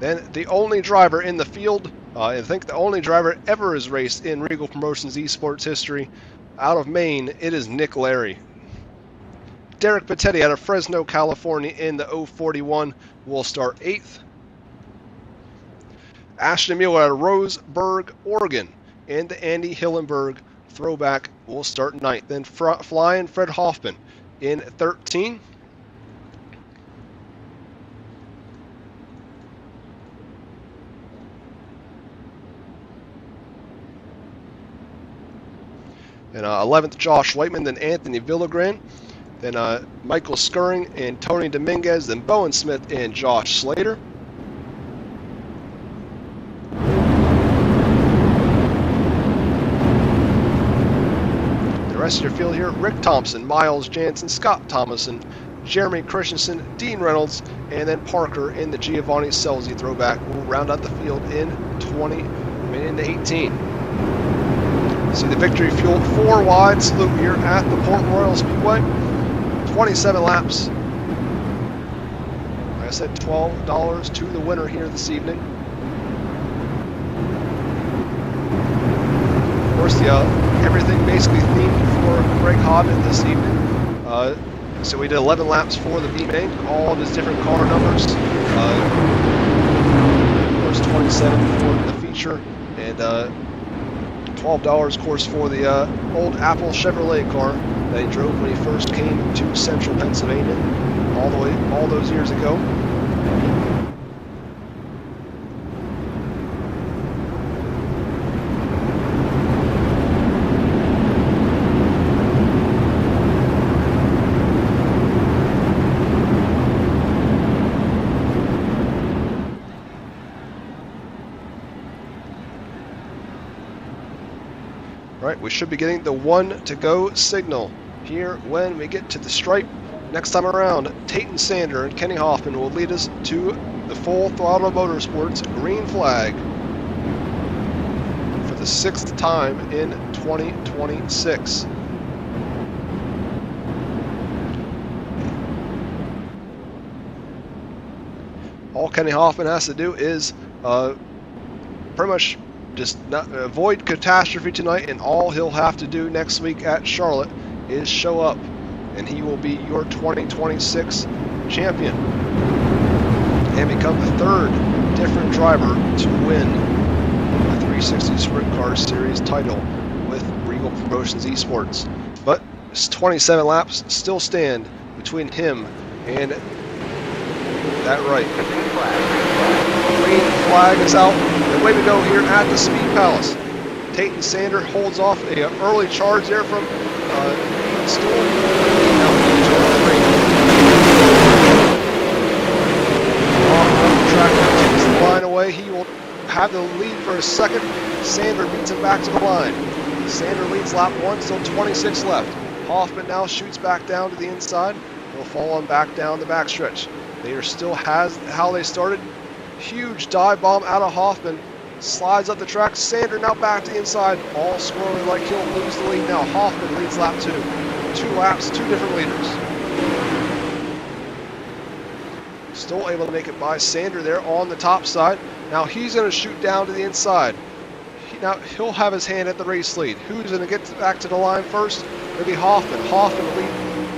Then the only driver in the field, I think the only driver ever has raced in Reigel Promotions Esports history, out of Maine, it is Nick Larry. Derek Patetti out of Fresno, California in the 041 will start 8th. Ashton Mueller out of Roseburg, Oregon in the Andy Hillenberg throwback will start 9th. Then Flying Fred Hoffman in 13. And 11th, Josh Whiteman, then Anthony Villagran. Then Michael Skirring and Tony Dominguez, then Bowen Smith and Josh Slater. The rest of your field here, Rick Thompson, Miles Jansen, Scott Thomason, Jeremy Christensen, Dean Reynolds, and then Parker in the Giovanni Scelzi throwback will round out the field in 18. See the Victory Fuel 4-wide salute here at the Port Royal Speedway. 27 laps. Like I said, $12 to the winner here this evening. Of course, everything basically themed for Greg Hobbit this evening. So we did 11 laps for the B-Main, all of his different car numbers. Of course, 27 for the feature, and $12, of course, for the old Apple Chevrolet car that he drove when he first came to central Pennsylvania. all those years ago. Right, we should be getting the 1 to go signal here when we get to the stripe. Next time around, Tayton Sander and Kenny Hoffman will lead us to the Full Throttle Motorsports green flag for the 6th time in 2026. All Kenny Hoffman has to do is pretty much just not avoid catastrophe tonight, and all he'll have to do next week at Charlotte is show up, and he will be your 2026 champion and become the 3rd different driver to win the 360 Sprint Car Series title with Reigel Promotions Esports. But 27 laps still stand between him and that right. Green flag is out. And way to go here at the Speed Palace. Tayton Sander holds off a early charge there from Stoll. Off the track, takes the line away. He will have the lead for a second. Sander beats him back to the line. Sander leads lap 1, still 26 left. Hoffman now shoots back down to the inside. He'll fall on back down the backstretch. They are still how they started. Huge dive bomb out of Hoffman. Slides up the track. Sander now back to the inside. All swirling like he'll lose the lead now. Hoffman leads lap 2. 2 laps, 2 different leaders. Still able to make it by Sander there on the top side. Now he's going to shoot down to the inside. Now he'll have his hand at the race lead. Who's going to get back to the line first? Maybe Hoffman. Hoffman will lead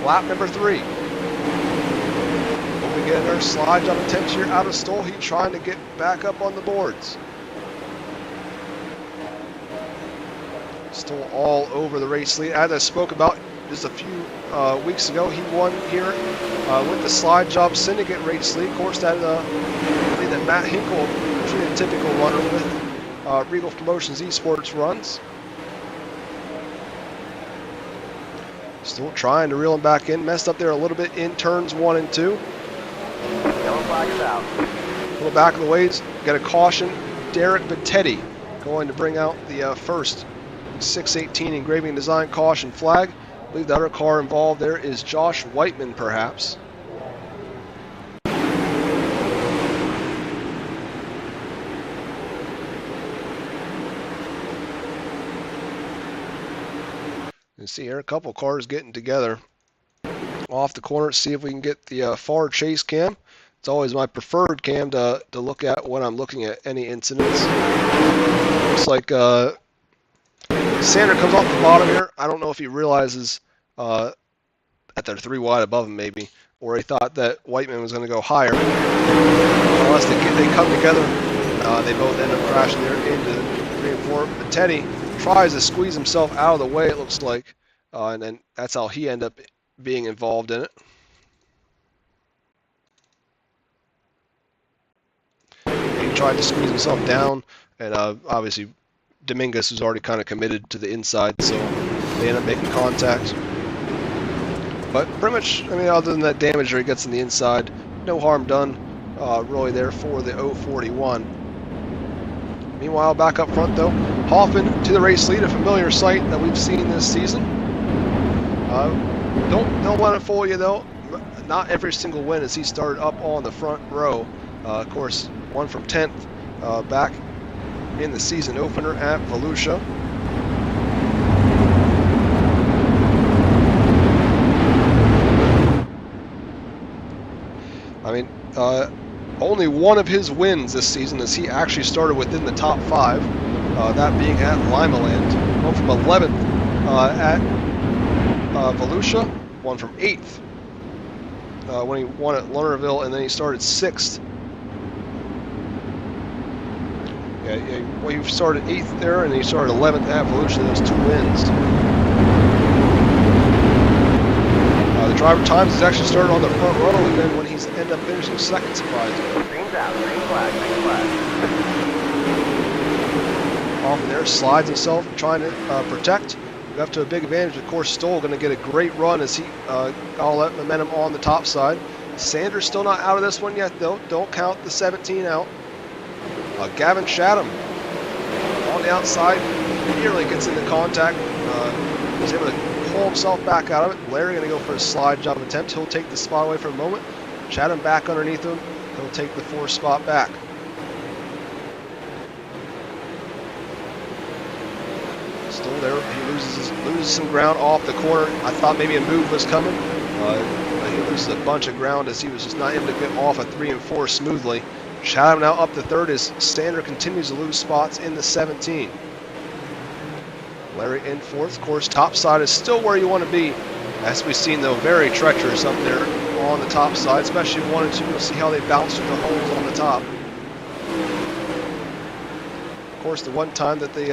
lap number 3. Again, our slide jump attempts here out of Stoll. He's trying to get back up on the boards. Stoll all over the race lead. As I spoke about just a few weeks ago, he won here with the slide job syndicate race lead. Of course, that Matt Hinkle, which is a typical runner with Reigel Promotions Esports runs. Still trying to reel him back in. Messed up there a little bit in turns 1 and 2. Yellow flag is out. A little back of the ways, got a caution. Derek Battetti going to bring out the first 618 engraving design caution flag. I believe the other car involved there is Josh Whiteman, perhaps. You see here a couple cars getting together off the corner. See if we can get the far chase cam. It's always my preferred cam to look at when I'm looking at any incidents. Looks like Sander comes off the bottom here. I don't know if he realizes that they're 3 wide above him maybe, or he thought that Whiteman was going to go higher. Unless they come together, they both end up crashing there into 3 and 4. But Teddy tries to squeeze himself out of the way, it looks like, and then that's how he ended up being involved in it. He tried to squeeze himself down, and obviously Dominguez was already kind of committed to the inside, so they end up making contact. But pretty much, I mean, other than that damage where he gets on the inside, no harm done really there for the 041. Meanwhile, back up front though, Hoffman to the race lead, a familiar sight that we've seen this season. Don't let it fool you though. Not every single win as he started up on the front row. Of course, one from 10th back in the season opener at Volusia. I mean, only one of his wins this season as he actually started within the top 5, that being at Limaland. One from 11th at Volusia, one from 8th when he won at Lernerville, and then he started 6th. Yeah, well, he started 8th there, and he started 11th at Volusia. Those 2 wins. The driver times he's actually started on the front row, and then when he's ended up finishing second, surprising. Green's out. Green flag. Green flag. Off there, slides himself, trying to protect. Up to a big advantage. Of course, Stoll going to get a great run as he got all that momentum on the top side. Sanders still not out of this one yet, though. Don't count the 17 out. Gavin Chatham on the outside nearly gets into contact. He's able to pull himself back out of it. Larry going to go for a slide job attempt. He'll take the spot away for a moment. Chatham back underneath him. He'll take the 4th spot back. Still there. He loses some ground off the corner. I thought maybe a move was coming. He loses a bunch of ground as he was just not able to get off a 3 and 4 smoothly. Chatham now up to 3rd as Stander continues to lose spots in the 17. Larry in 4th. Of course, top side is still where you want to be. As we've seen, though, very treacherous up there on the top side, especially 1 and 2. You'll see how they bounce through the holes on the top. Of course, the one time that they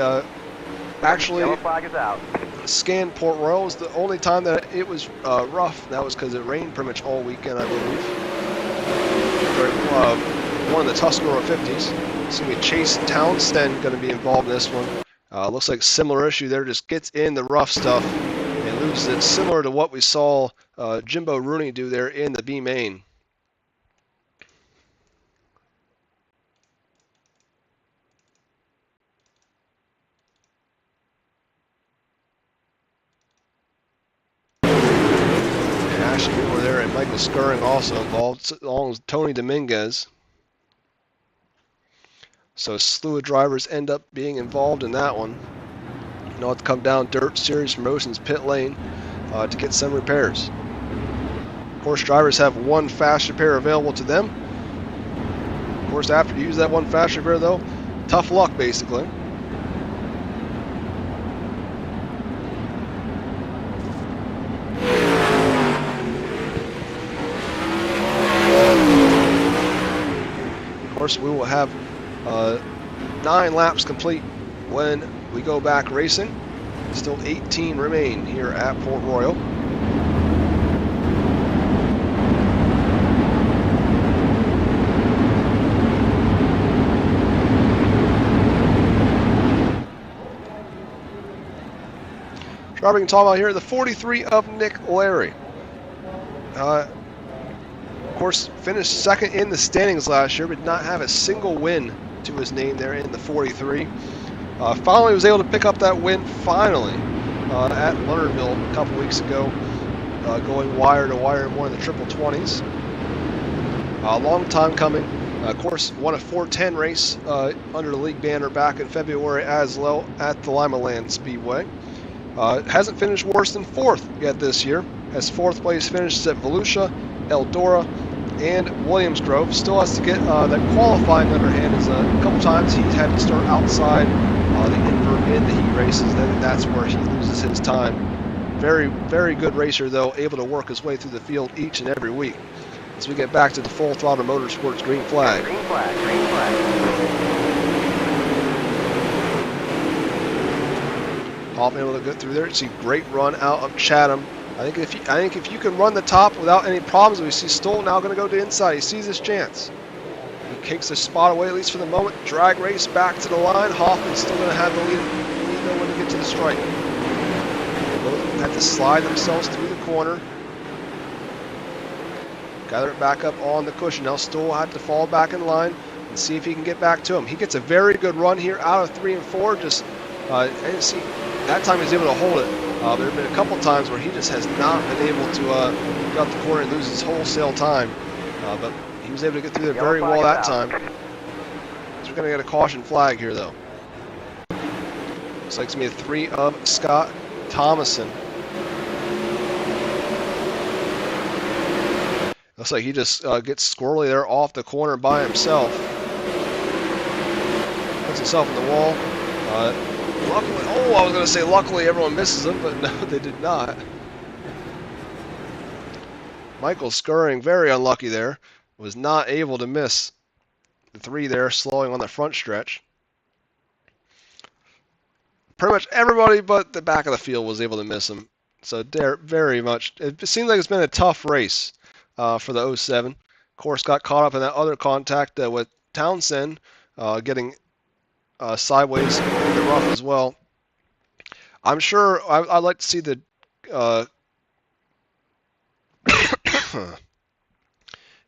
actually Yellow flag is out. scanned Port Royal was the only time that it was rough. That was because it rained pretty much all weekend, I believe. One of the Tuscarora 50s. It's going to be Chase Townsend going to be involved in this one. Looks like similar issue there. Just gets in the rough stuff and loses it, similar to what we saw Jimbo Rooney do there in the B main. Ashley over there and Michael Skirring also involved, along with Tony Dominguez. So a slew of drivers end up being involved in that one. Now have to come down Dirt Series Promotions pit lane to get some repairs. Of course, drivers have 1 fast repair available to them. Of course, after you use that 1 fast repair, though, tough luck, basically. Of course, we will have 9 laps complete when we go back racing. Still 18 remain here at Port Royal. Driver can talk about here, the 43 of Nick Larry. Of course, finished second in the standings last year, but did not have a single win to his name there in the 43. Finally was able to pick up that win finally at Lernerville a couple weeks ago, going wire to wire in one of the triple 20s. A long time coming. Of course, won a 410 race under the league banner back in February as well at the Lima Land Speedway. Hasn't finished worse than 4th yet this year. Has 4th place finishes at Volusia, Eldora, and Williams Grove. Still has to get that qualifying underhand. As a couple times he's had to start outside the invert in the heat races. That's where he loses his time. Very, very good racer, though, able to work his way through the field each and every week. As we get back to the Full Throttle Motorsports green flag. Green flag. Green flag. Hoffman able to get through there. See great run out of Chatham. I think if you can run the top without any problems, we see Stoll now going to go to inside. He sees his chance. He kicks the spot away, at least for the moment. Drag race back to the line. Hoffman's still going to have the lead though when they get to the stripe. They both have to slide themselves through the corner. Gather it back up on the cushion. Now Stoll had to fall back in line and see if he can get back to him. He gets a very good run here out of 3 and 4. Just and see, that time he's able to hold it. There have been a couple times where he just has not been able to get out the corner and lose his wholesale time. But he was able to get through there very well that time. So we're going to get a caution flag here, though. Looks like it's going to be a 3 of Scott Thomason. Looks like he just gets squirrely there off the corner by himself. Puts himself in the wall. Luckily, I was going to say luckily everyone misses him, but no, they did not. Michael Skirring, very unlucky there. Was not able to miss the 3 there, slowing on the front stretch. Pretty much everybody but the back of the field was able to miss him. So they're very much, it seems like it's been a tough race for the 07. Of course, got caught up in that other contact with Townsend getting sideways in the rough as well. I'm sure I'd like to see the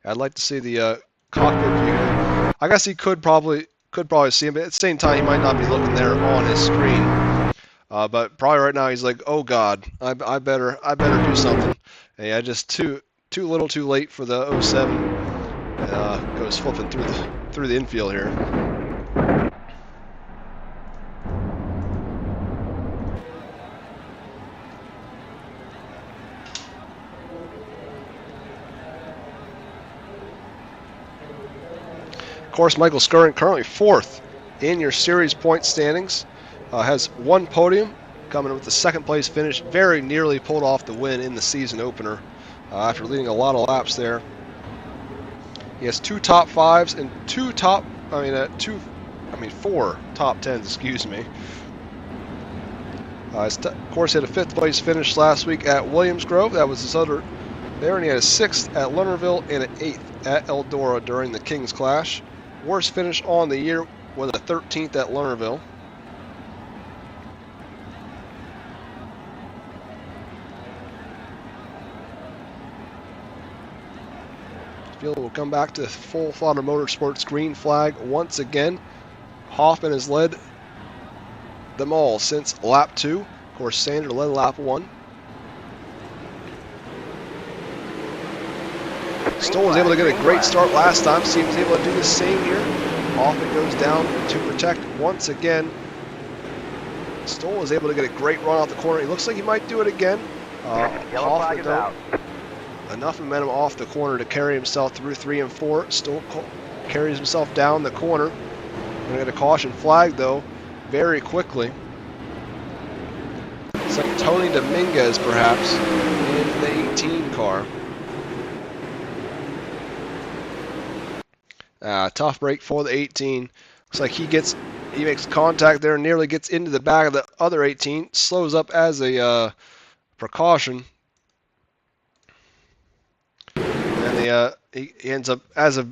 I'd like to see the cockpit view here. I guess he could probably see him, but at the same time he might not be looking there on his screen. But probably right now he's like, oh God, I better do something. And yeah, just too little, too late for the 07. Goes flipping through the infield here. Of course, Michael Skirring currently 4th in your series point standings. Has 1 podium, coming with the 2nd place finish. Very nearly pulled off the win in the season opener after leading a lot of laps there. He has 2 top 5s and 4 top 10s, excuse me. Of course, he had a 5th place finish last week at Williams Grove. That was his other there, and he had a 6th at Lernerville and an 8th at Eldora during the King's Clash. Worst finish on the year was a 13th at Lernerville. Field will come back to full Florida Motorsports green flag once again. Hoffman has led them all since lap 2. Of course, Sanders led lap 1. Stoll was able to get a great start last time. See if he's able to do the same here. Hoffman goes down to protect once again. Stoll was able to get a great run out the corner. He looks like he might do it again. Hoffman, though, enough momentum off the corner to carry himself through 3 and 4. Stoll carries himself down the corner. Going to get a caution flag, though, very quickly. It's like Tony Dominguez, perhaps, in the 18 car. Tough break for the 18. Looks like he makes contact there, nearly gets into the back of the other 18. Slows up as a precaution. And he ends up, as a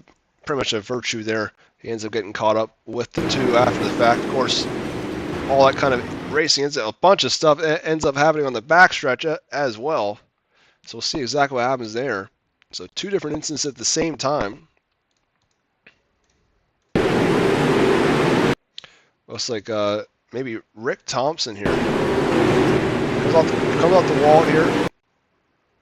pretty much a virtue there, he ends up getting caught up with the 2 after the fact. Of course, all that kind of racing, a bunch of stuff ends up happening on the backstretch as well. So we'll see exactly what happens there. So 2 different instances at the same time. Looks like maybe Rick Thompson here. Comes off the wall here.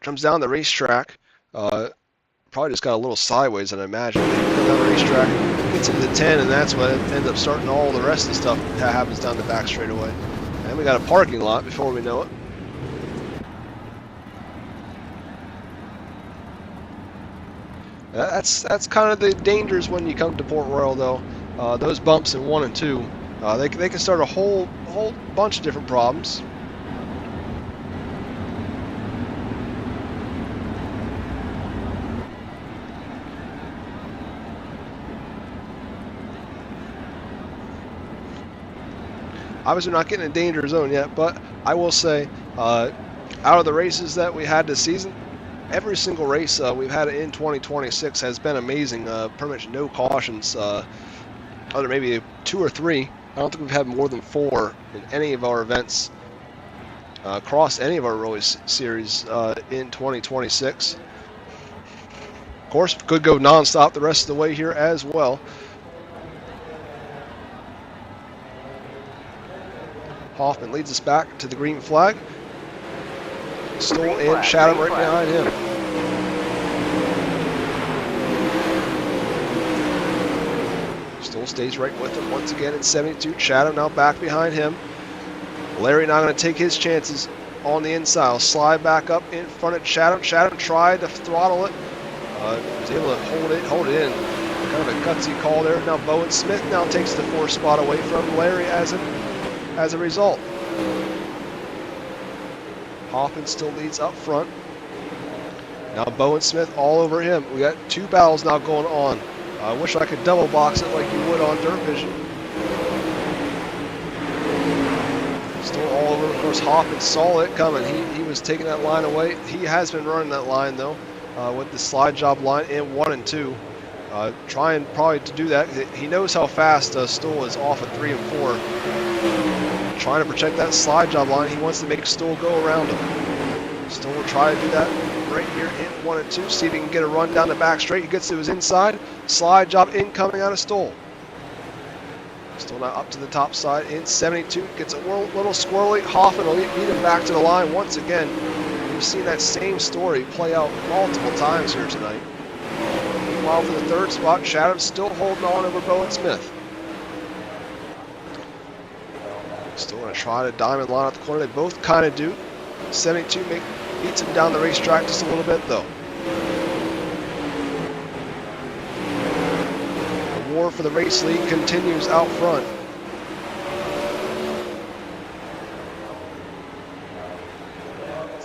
Comes down the racetrack. Probably just got a little sideways, I imagine. Comes down the racetrack, gets into the 10, and that's what ends up starting all the rest of the stuff that happens down the back straightaway. And we got a parking lot before we know it. That's kind of the dangers when you come to Port Royal, though. Those bumps in 1 and 2. They can start a whole bunch of different problems. Obviously, we're not getting in a danger zone yet, but I will say, out of the races that we had this season, every single race we've had in 2026 has been amazing. Pretty much no cautions, other maybe 2 or 3. I don't think we've had more than 4 in any of our events across any of our race series in 2026. Of course, could go non-stop the rest of the way here as well. Hoffman leads us back to the green flag. Stoll and Chatham right behind him. Stoll stays right with him once again at 72. Chatham now back behind him. Larry now going to take his chances on the inside. He'll slide back up in front of Chatham. Chatham tried to throttle it. Was able to hold it in. Kind of a gutsy call there. Now Bowen Smith now takes the 4th spot away from Larry as a result. Hoffman still leads up front. Now Bowen Smith all over him. We got 2 battles now going on. I wish I could double box it like you would on Dirt Vision. Still all over. Of course, Hoffman saw it coming. He was taking that line away. He has been running that line, though, with the slide job line in 1 and 2. Trying probably to do that. He knows how fast Stoll is off at 3 and 4. Trying to protect that slide job line. He wants to make Stoll go around him. Stoll will try to do that right here in 1 and 2. See if he can get a run down the back straight. He gets to his inside. Slide job incoming out of Stoll. Still not up to the top side in 72. Gets a little squirrely. Hoffman will lead him back to the line once again. We've seen that same story play out multiple times here tonight. Meanwhile, for the third spot, Chatham still holding on over Bowen Smith. Still going to try to diamond line out the corner. They both kind of do. 72 beats him down the racetrack just a little bit, though. War for the race lead continues out front.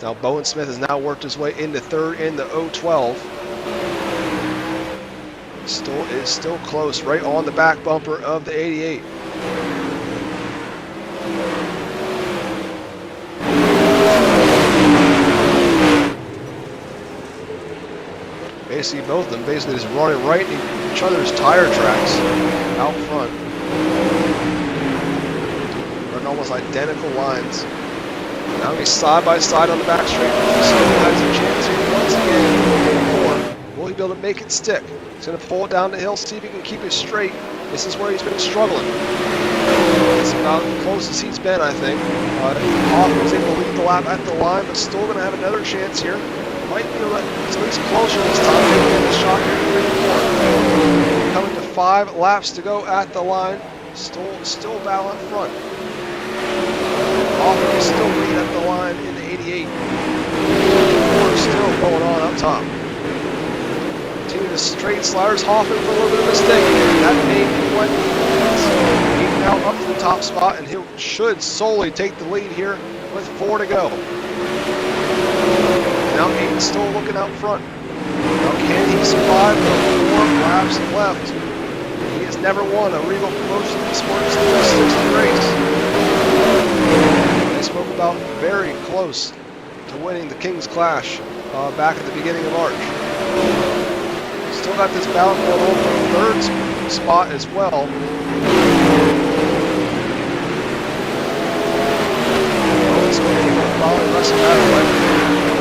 Now Bowen Smith has now worked his way into third in the 012. Still close, right on the back bumper of the 88. Basically, both of them basically just running right in each other's tire tracks out front. Running almost identical lines. Now he's side by side on the back straight. He still has a chance here once again. Will he be able to make it stick? He's going to pull it down the hill, see if he can keep it straight. This is where he's been struggling. It's about as close as he's been, I think. Hoffman was able to lead the lap at the line, but still going to have another chance here. Might be at least closer this time. Maybe the shot here. Coming to 5 laps to go at the line. Still battle in front. Hoffman is still leading at the line in the 88. We're still going on up top. Continue the straight sliders. Hoffman for a little bit of a mistake. That made him went now up to the top spot, and he should solely take the lead here with 4 to go. Now Hayden's still looking out front. Now can he survive the 4 laps left? He has never won a Regal Promotion Esports 360 race. They spoke about very close to winning the King's Clash back at the beginning of March. Still got this battle going on for the 3rd spot as well. It's going to keep on following Russell that way.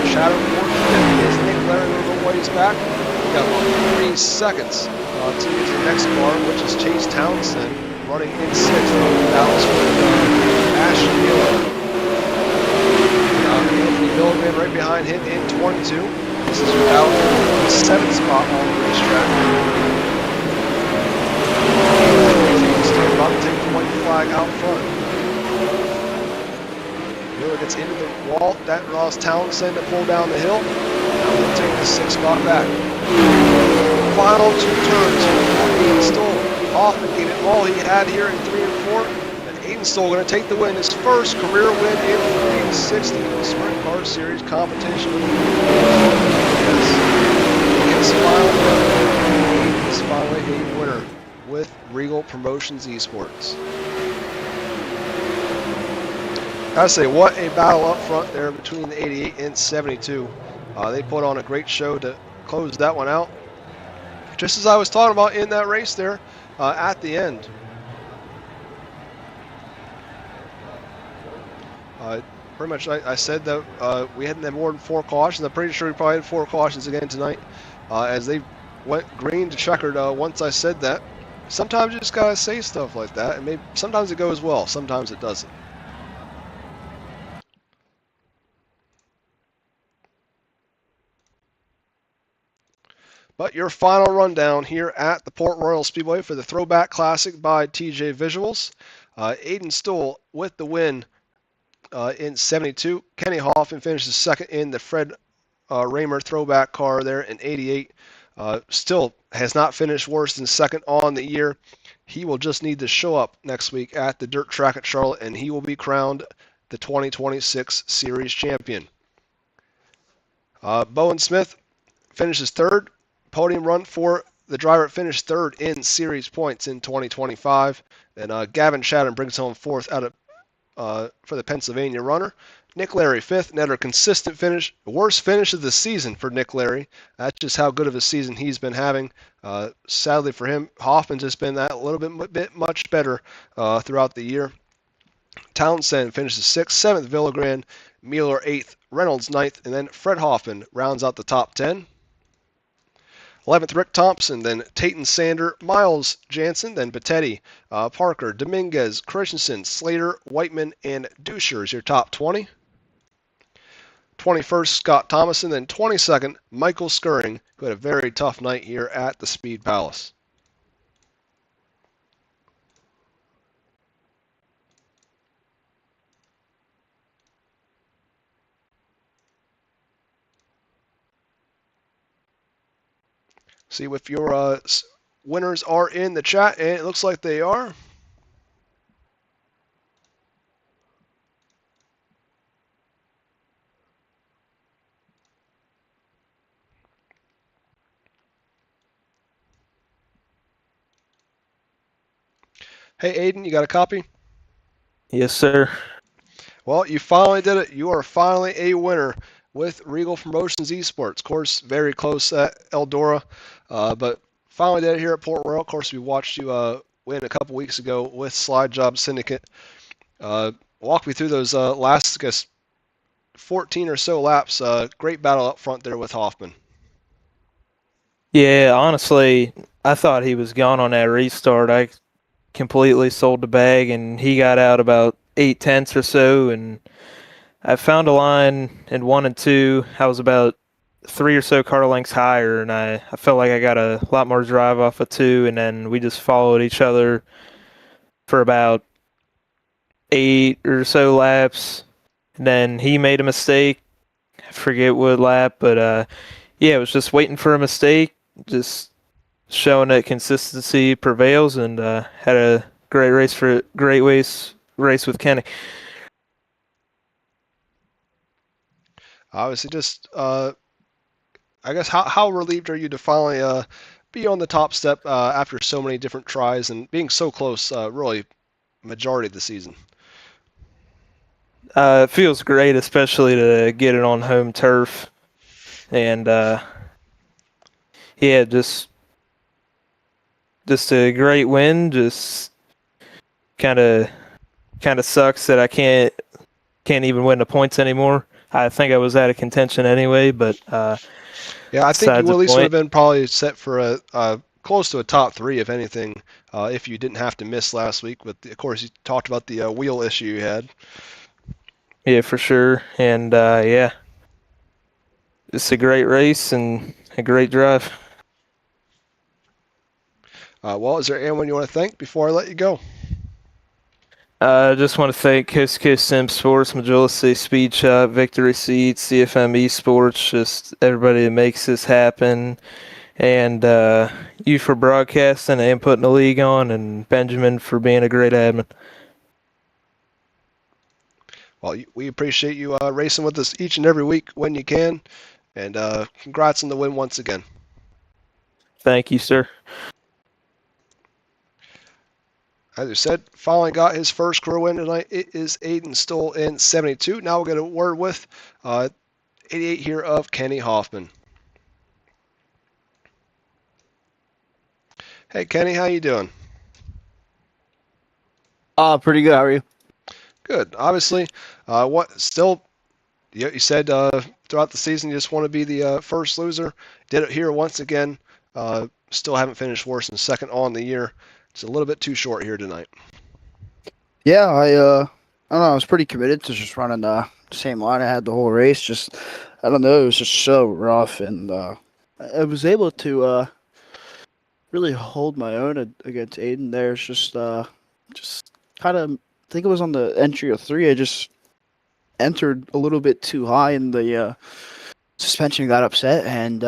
Shadow 450 as Nick Larry a little ways back. We got about 3 seconds to get to the next car, which is Chase Townsend running in 6th. Dallas with Ashton Miller. Anthony Milligan right behind him in 22. This is your out in the 7th spot on the racetrack. Still about to take the white flag out front. Miller gets into the wall. That draws Townsend to pull down the hill. Now we'll take the 6th spot back. Final 2 turns for Aiden Stoll. Hoffman gave it all he had here in 3 and 4. And Aiden Stoll going to take the win. His first career win in 360 Sprint Car Series competition. Yes, Aiden is finally a winner with Regal Promotions Esports. I say, what a battle up front there between the 88 and 72. They put on a great show to close that one out. Just as I was talking about in that race there at the end. Pretty much I said that we hadn't had more than 4 cautions. I'm pretty sure we probably had 4 cautions again tonight as they went green to checkered once I said that. Sometimes you just gotta say stuff like that, and maybe sometimes it goes well, sometimes it doesn't. But your final rundown here at the Port Royal Speedway for the Throwback Classic by TJ Visuals. Aiden Stoll with the win in 72. Kenny Hoffman finishes 2nd in the Fred Raymer throwback car there in 88. Still has not finished worse than 2nd on the year. He will just need to show up next week at the dirt track at Charlotte, and he will be crowned the 2026 Series champion. Bowen Smith finishes 3rd. Podium run for the driver that finished 3rd in series points in 2025. And Gavin Chatham brings home 4th out for the Pennsylvania runner. Nick Larry 5th, another consistent finish. Worst finish of the season for Nick Larry. That's just how good of a season he's been having. Sadly for him, Hoffman's just been that little bit much better throughout the year. Townsend finishes 6th, 7th Villagran, Mueller 8th, Reynolds 9th, and then Fred Hoffman rounds out the top 10. 11th, Rick Thompson, then Tayton Sander, Miles Jansen, then Bettetti, Parker, Dominguez, Christensen, Slater, Whiteman, and Duscher is your top 20. 21st, Scott Thomason, then 22nd, Michael Skirring, who had a very tough night here at the Speed Palace. See if your winners are in the chat, and it looks like they are. Hey, Aiden, you got a copy? Yes, sir. Well, you finally did it. You are finally a winner with Reigel Promotions Esports. Of course, very close at Eldora, but finally did it here at Port Royal. Of course, we watched you win a couple weeks ago with Slide Job Syndicate. Walk me through those last, I guess, 14 or so laps. Great battle up front there with Hoffman. Yeah, honestly, I thought he was gone on that restart. I completely sold the bag, and he got out about 0.8 or so, and I found a line in 1 and 2. I was about 3 or so car lengths higher, and I felt like I got a lot more drive off of 2, and then we just followed each other for about 8 or so laps, and then he made a mistake. I forget what lap, but yeah, it was just waiting for a mistake, just showing that consistency prevails, and had a great race with Kenny. Obviously, just I guess how relieved are you to finally be on the top step after so many different tries and being so close, really, majority of the season? It feels great, especially to get it on home turf, and yeah, just a great win. Just kind of sucks that I can't even win the points anymore. I think I was out of contention anyway, but yeah, I think you at least would have point. been probably set for a close to a top 3, if anything, if you didn't have to miss last week. With of course, you talked about the wheel issue you had. Yeah, for sure, and yeah, it's a great race and a great drive. Well, is there anyone you want to thank before I let you go? I just want to thank 𝐑𝐏𝐄 Sim Sports, Magility Speed Shop, Victory Seats, CFM Esports, just everybody that makes this happen, and you for broadcasting and putting the league on, and Benjamin for being a great admin. Well, we appreciate you racing with us each and every week when you can, and congrats on the win once again. Thank you, sir. As I said, finally got his first career win tonight. It is Aiden Stoll in 72. Now we'll get a word with 88 here of Kenny Hoffman. Hey, Kenny, how you doing? Pretty good. How are you? Good. Obviously, you said throughout the season you just want to be the first loser. Did it here once again. Still haven't finished worse than second on the year. It's a little bit too short here tonight. Yeah, I don't know. I was pretty committed to just running the same line I had the whole race. Just, I don't know. It was just so rough, and I was able to really hold my own against Aiden there. It's just kind of, I think it was on the entry of 3. I just entered a little bit too high, and the suspension got upset, and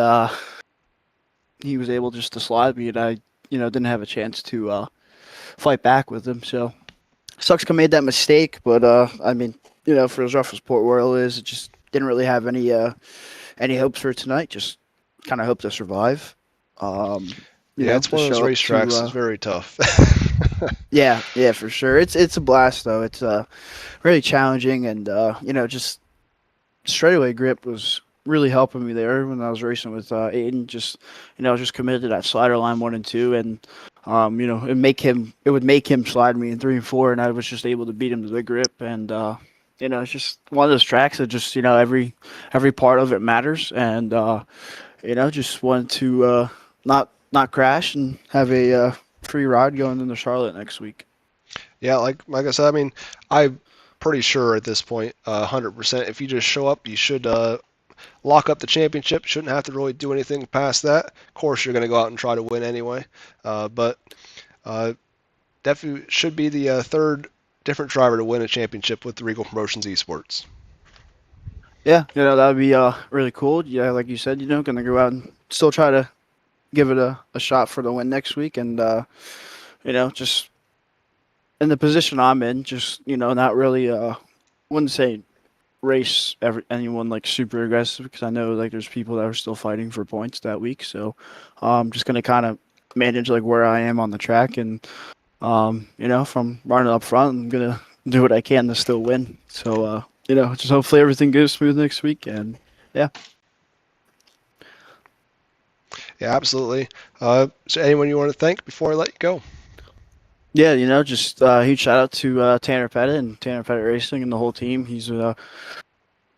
he was able just to slide me, and I, didn't have a chance to fight back with him. So sucks I made that mistake, but I mean, for as rough as Port Royal is, it just didn't really have any hopes for tonight. Just kind of hope to survive. You Yeah, know, it's to one of those show up racetracks to. that's very tough. Yeah, yeah, for sure. It's a blast though. It's really challenging, and just straightaway grip was really helping me there when I was racing with Aiden. Just just committed to that slider line 1 and 2, and it would make him slide me in 3 and 4, and I was just able to beat him to the grip. And it's just one of those tracks that just every part of it matters, and just wanted to not crash and have a free ride going into Charlotte next week. Yeah, like I said, I mean, I'm pretty sure at this point, 100%, if you just show up, you should lock up the championship. Shouldn't have to really do anything past that. Of course, you're going to go out and try to win anyway, but definitely should be the third different driver to win a championship with the Regal Promotions Esports. Yeah, that would be really cool. Yeah, like you said, gonna go out and still try to give it a shot for the win next week, and just in the position I'm in, just not really wouldn't say race anyone like super aggressive, because I know like there's people that are still fighting for points that week. So I'm just gonna kind of manage like where I am on the track, and if I'm running up front, I'm gonna do what I can to still win. So just hopefully everything goes smooth next week, and yeah. Yeah, absolutely. So anyone you want to thank before I let you go? Yeah, just huge shout out to Tanner Pettit and Tanner Pettit Racing and the whole team. He's been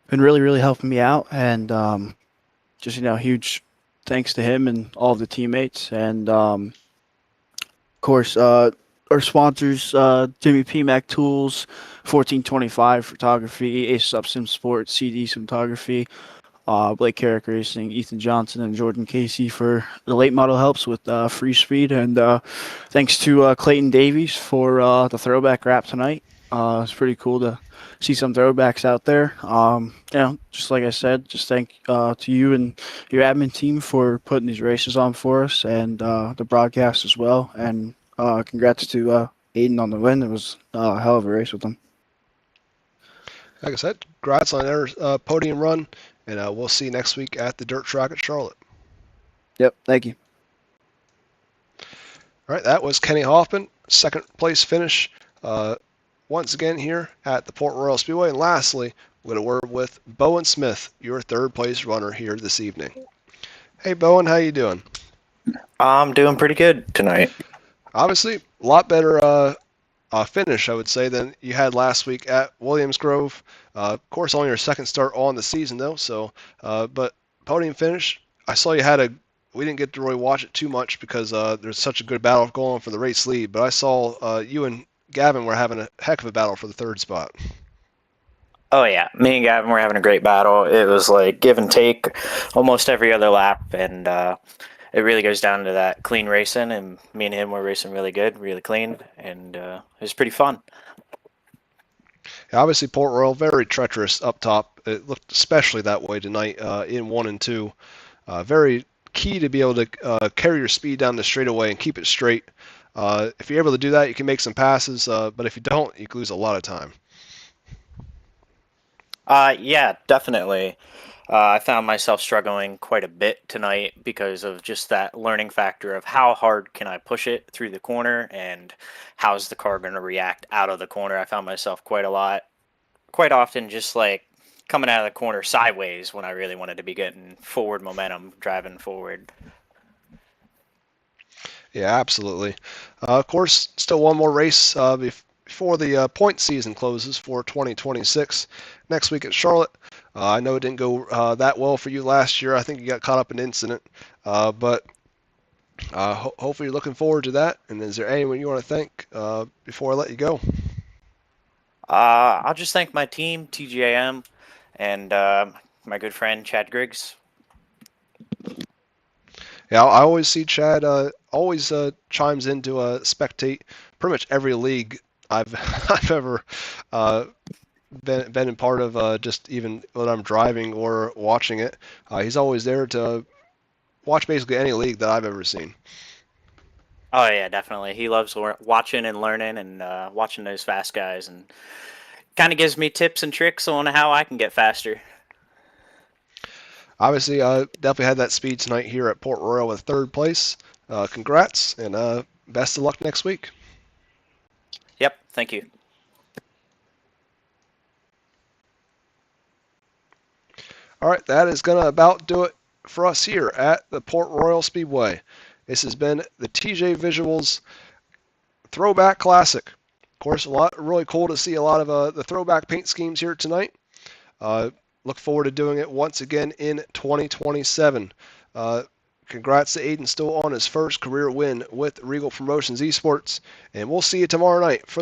really, really helping me out, and just huge thanks to him and all of the teammates, and of course our sponsors, Jimmy P. Mac Tools, 1425 Photography, Ace Subsim Sports, CD Photography, Blake Carrick Racing, Ethan Johnson, and Jordan Casey for the late model helps with free speed. And thanks to Clayton Davies for the throwback wrap tonight. It's pretty cool to see some throwbacks out there. Just like I said, just thank to you and your admin team for putting these races on for us, and the broadcast as well. And congrats to Aiden on the win. It was a hell of a race with him. Like I said, congrats on their podium run, and we'll see you next week at the dirt track at Charlotte. Yep, thank you. All right, that was Kenny Hoffman, second place finish once again here at the Port Royal Speedway. And lastly, we're going to word with Bowen Smith, your third place runner here this evening. Hey, Bowen, how you doing? I'm doing pretty good tonight. Obviously, a lot better finish, I would say, than you had last week at Williams Grove. Of course, only your second start on the season, though. So, but podium finish. I saw you had we didn't get to really watch it too much because there's such a good battle going on for the race lead. But I saw you and Gavin were having a heck of a battle for the third spot. Oh yeah, me and Gavin were having a great battle. It was like give and take almost every other lap, and it really goes down to that clean racing, and me and him were racing really good, really clean, and it was pretty fun. Yeah, obviously, Port Royal, very treacherous up top. It looked especially that way tonight in 1 and 2. Very key to be able to carry your speed down the straightaway and keep it straight. If you're able to do that, you can make some passes, but if you don't, you can lose a lot of time. Yeah, definitely. I found myself struggling quite a bit tonight because of just that learning factor of how hard can I push it through the corner and how's the car going to react out of the corner. I found myself quite often just like coming out of the corner sideways when I really wanted to be getting forward momentum, driving forward. Yeah, absolutely. Of course, still one more race before the point season closes for 2026. Next week at Charlotte. I know it didn't go that well for you last year. I think you got caught up in an incident, but hopefully you're looking forward to that. And is there anyone you want to thank before I let you go? I'll just thank my team, TGAM, and my good friend Chad Griggs. Yeah, I always see Chad always chimes in to spectate pretty much every league I've I've ever been in part of, just even when I'm driving or watching it. He's always there to watch basically any league that I've ever seen. Oh yeah, definitely. He loves watching and learning and watching those fast guys, and kind of gives me tips and tricks on how I can get faster. Obviously, definitely had that speed tonight here at Port Royal with third place. Congrats, and best of luck next week. Yep, thank you. All right, that is going to about do it for us here at the Port Royal Speedway. This has been the TJ Visuals Throwback Classic. Of course, really cool to see a lot of the throwback paint schemes here tonight. Look forward to doing it once again in 2027. Congrats to Aiden still on his first career win with Regal Promotions Esports, and we'll see you tomorrow night for the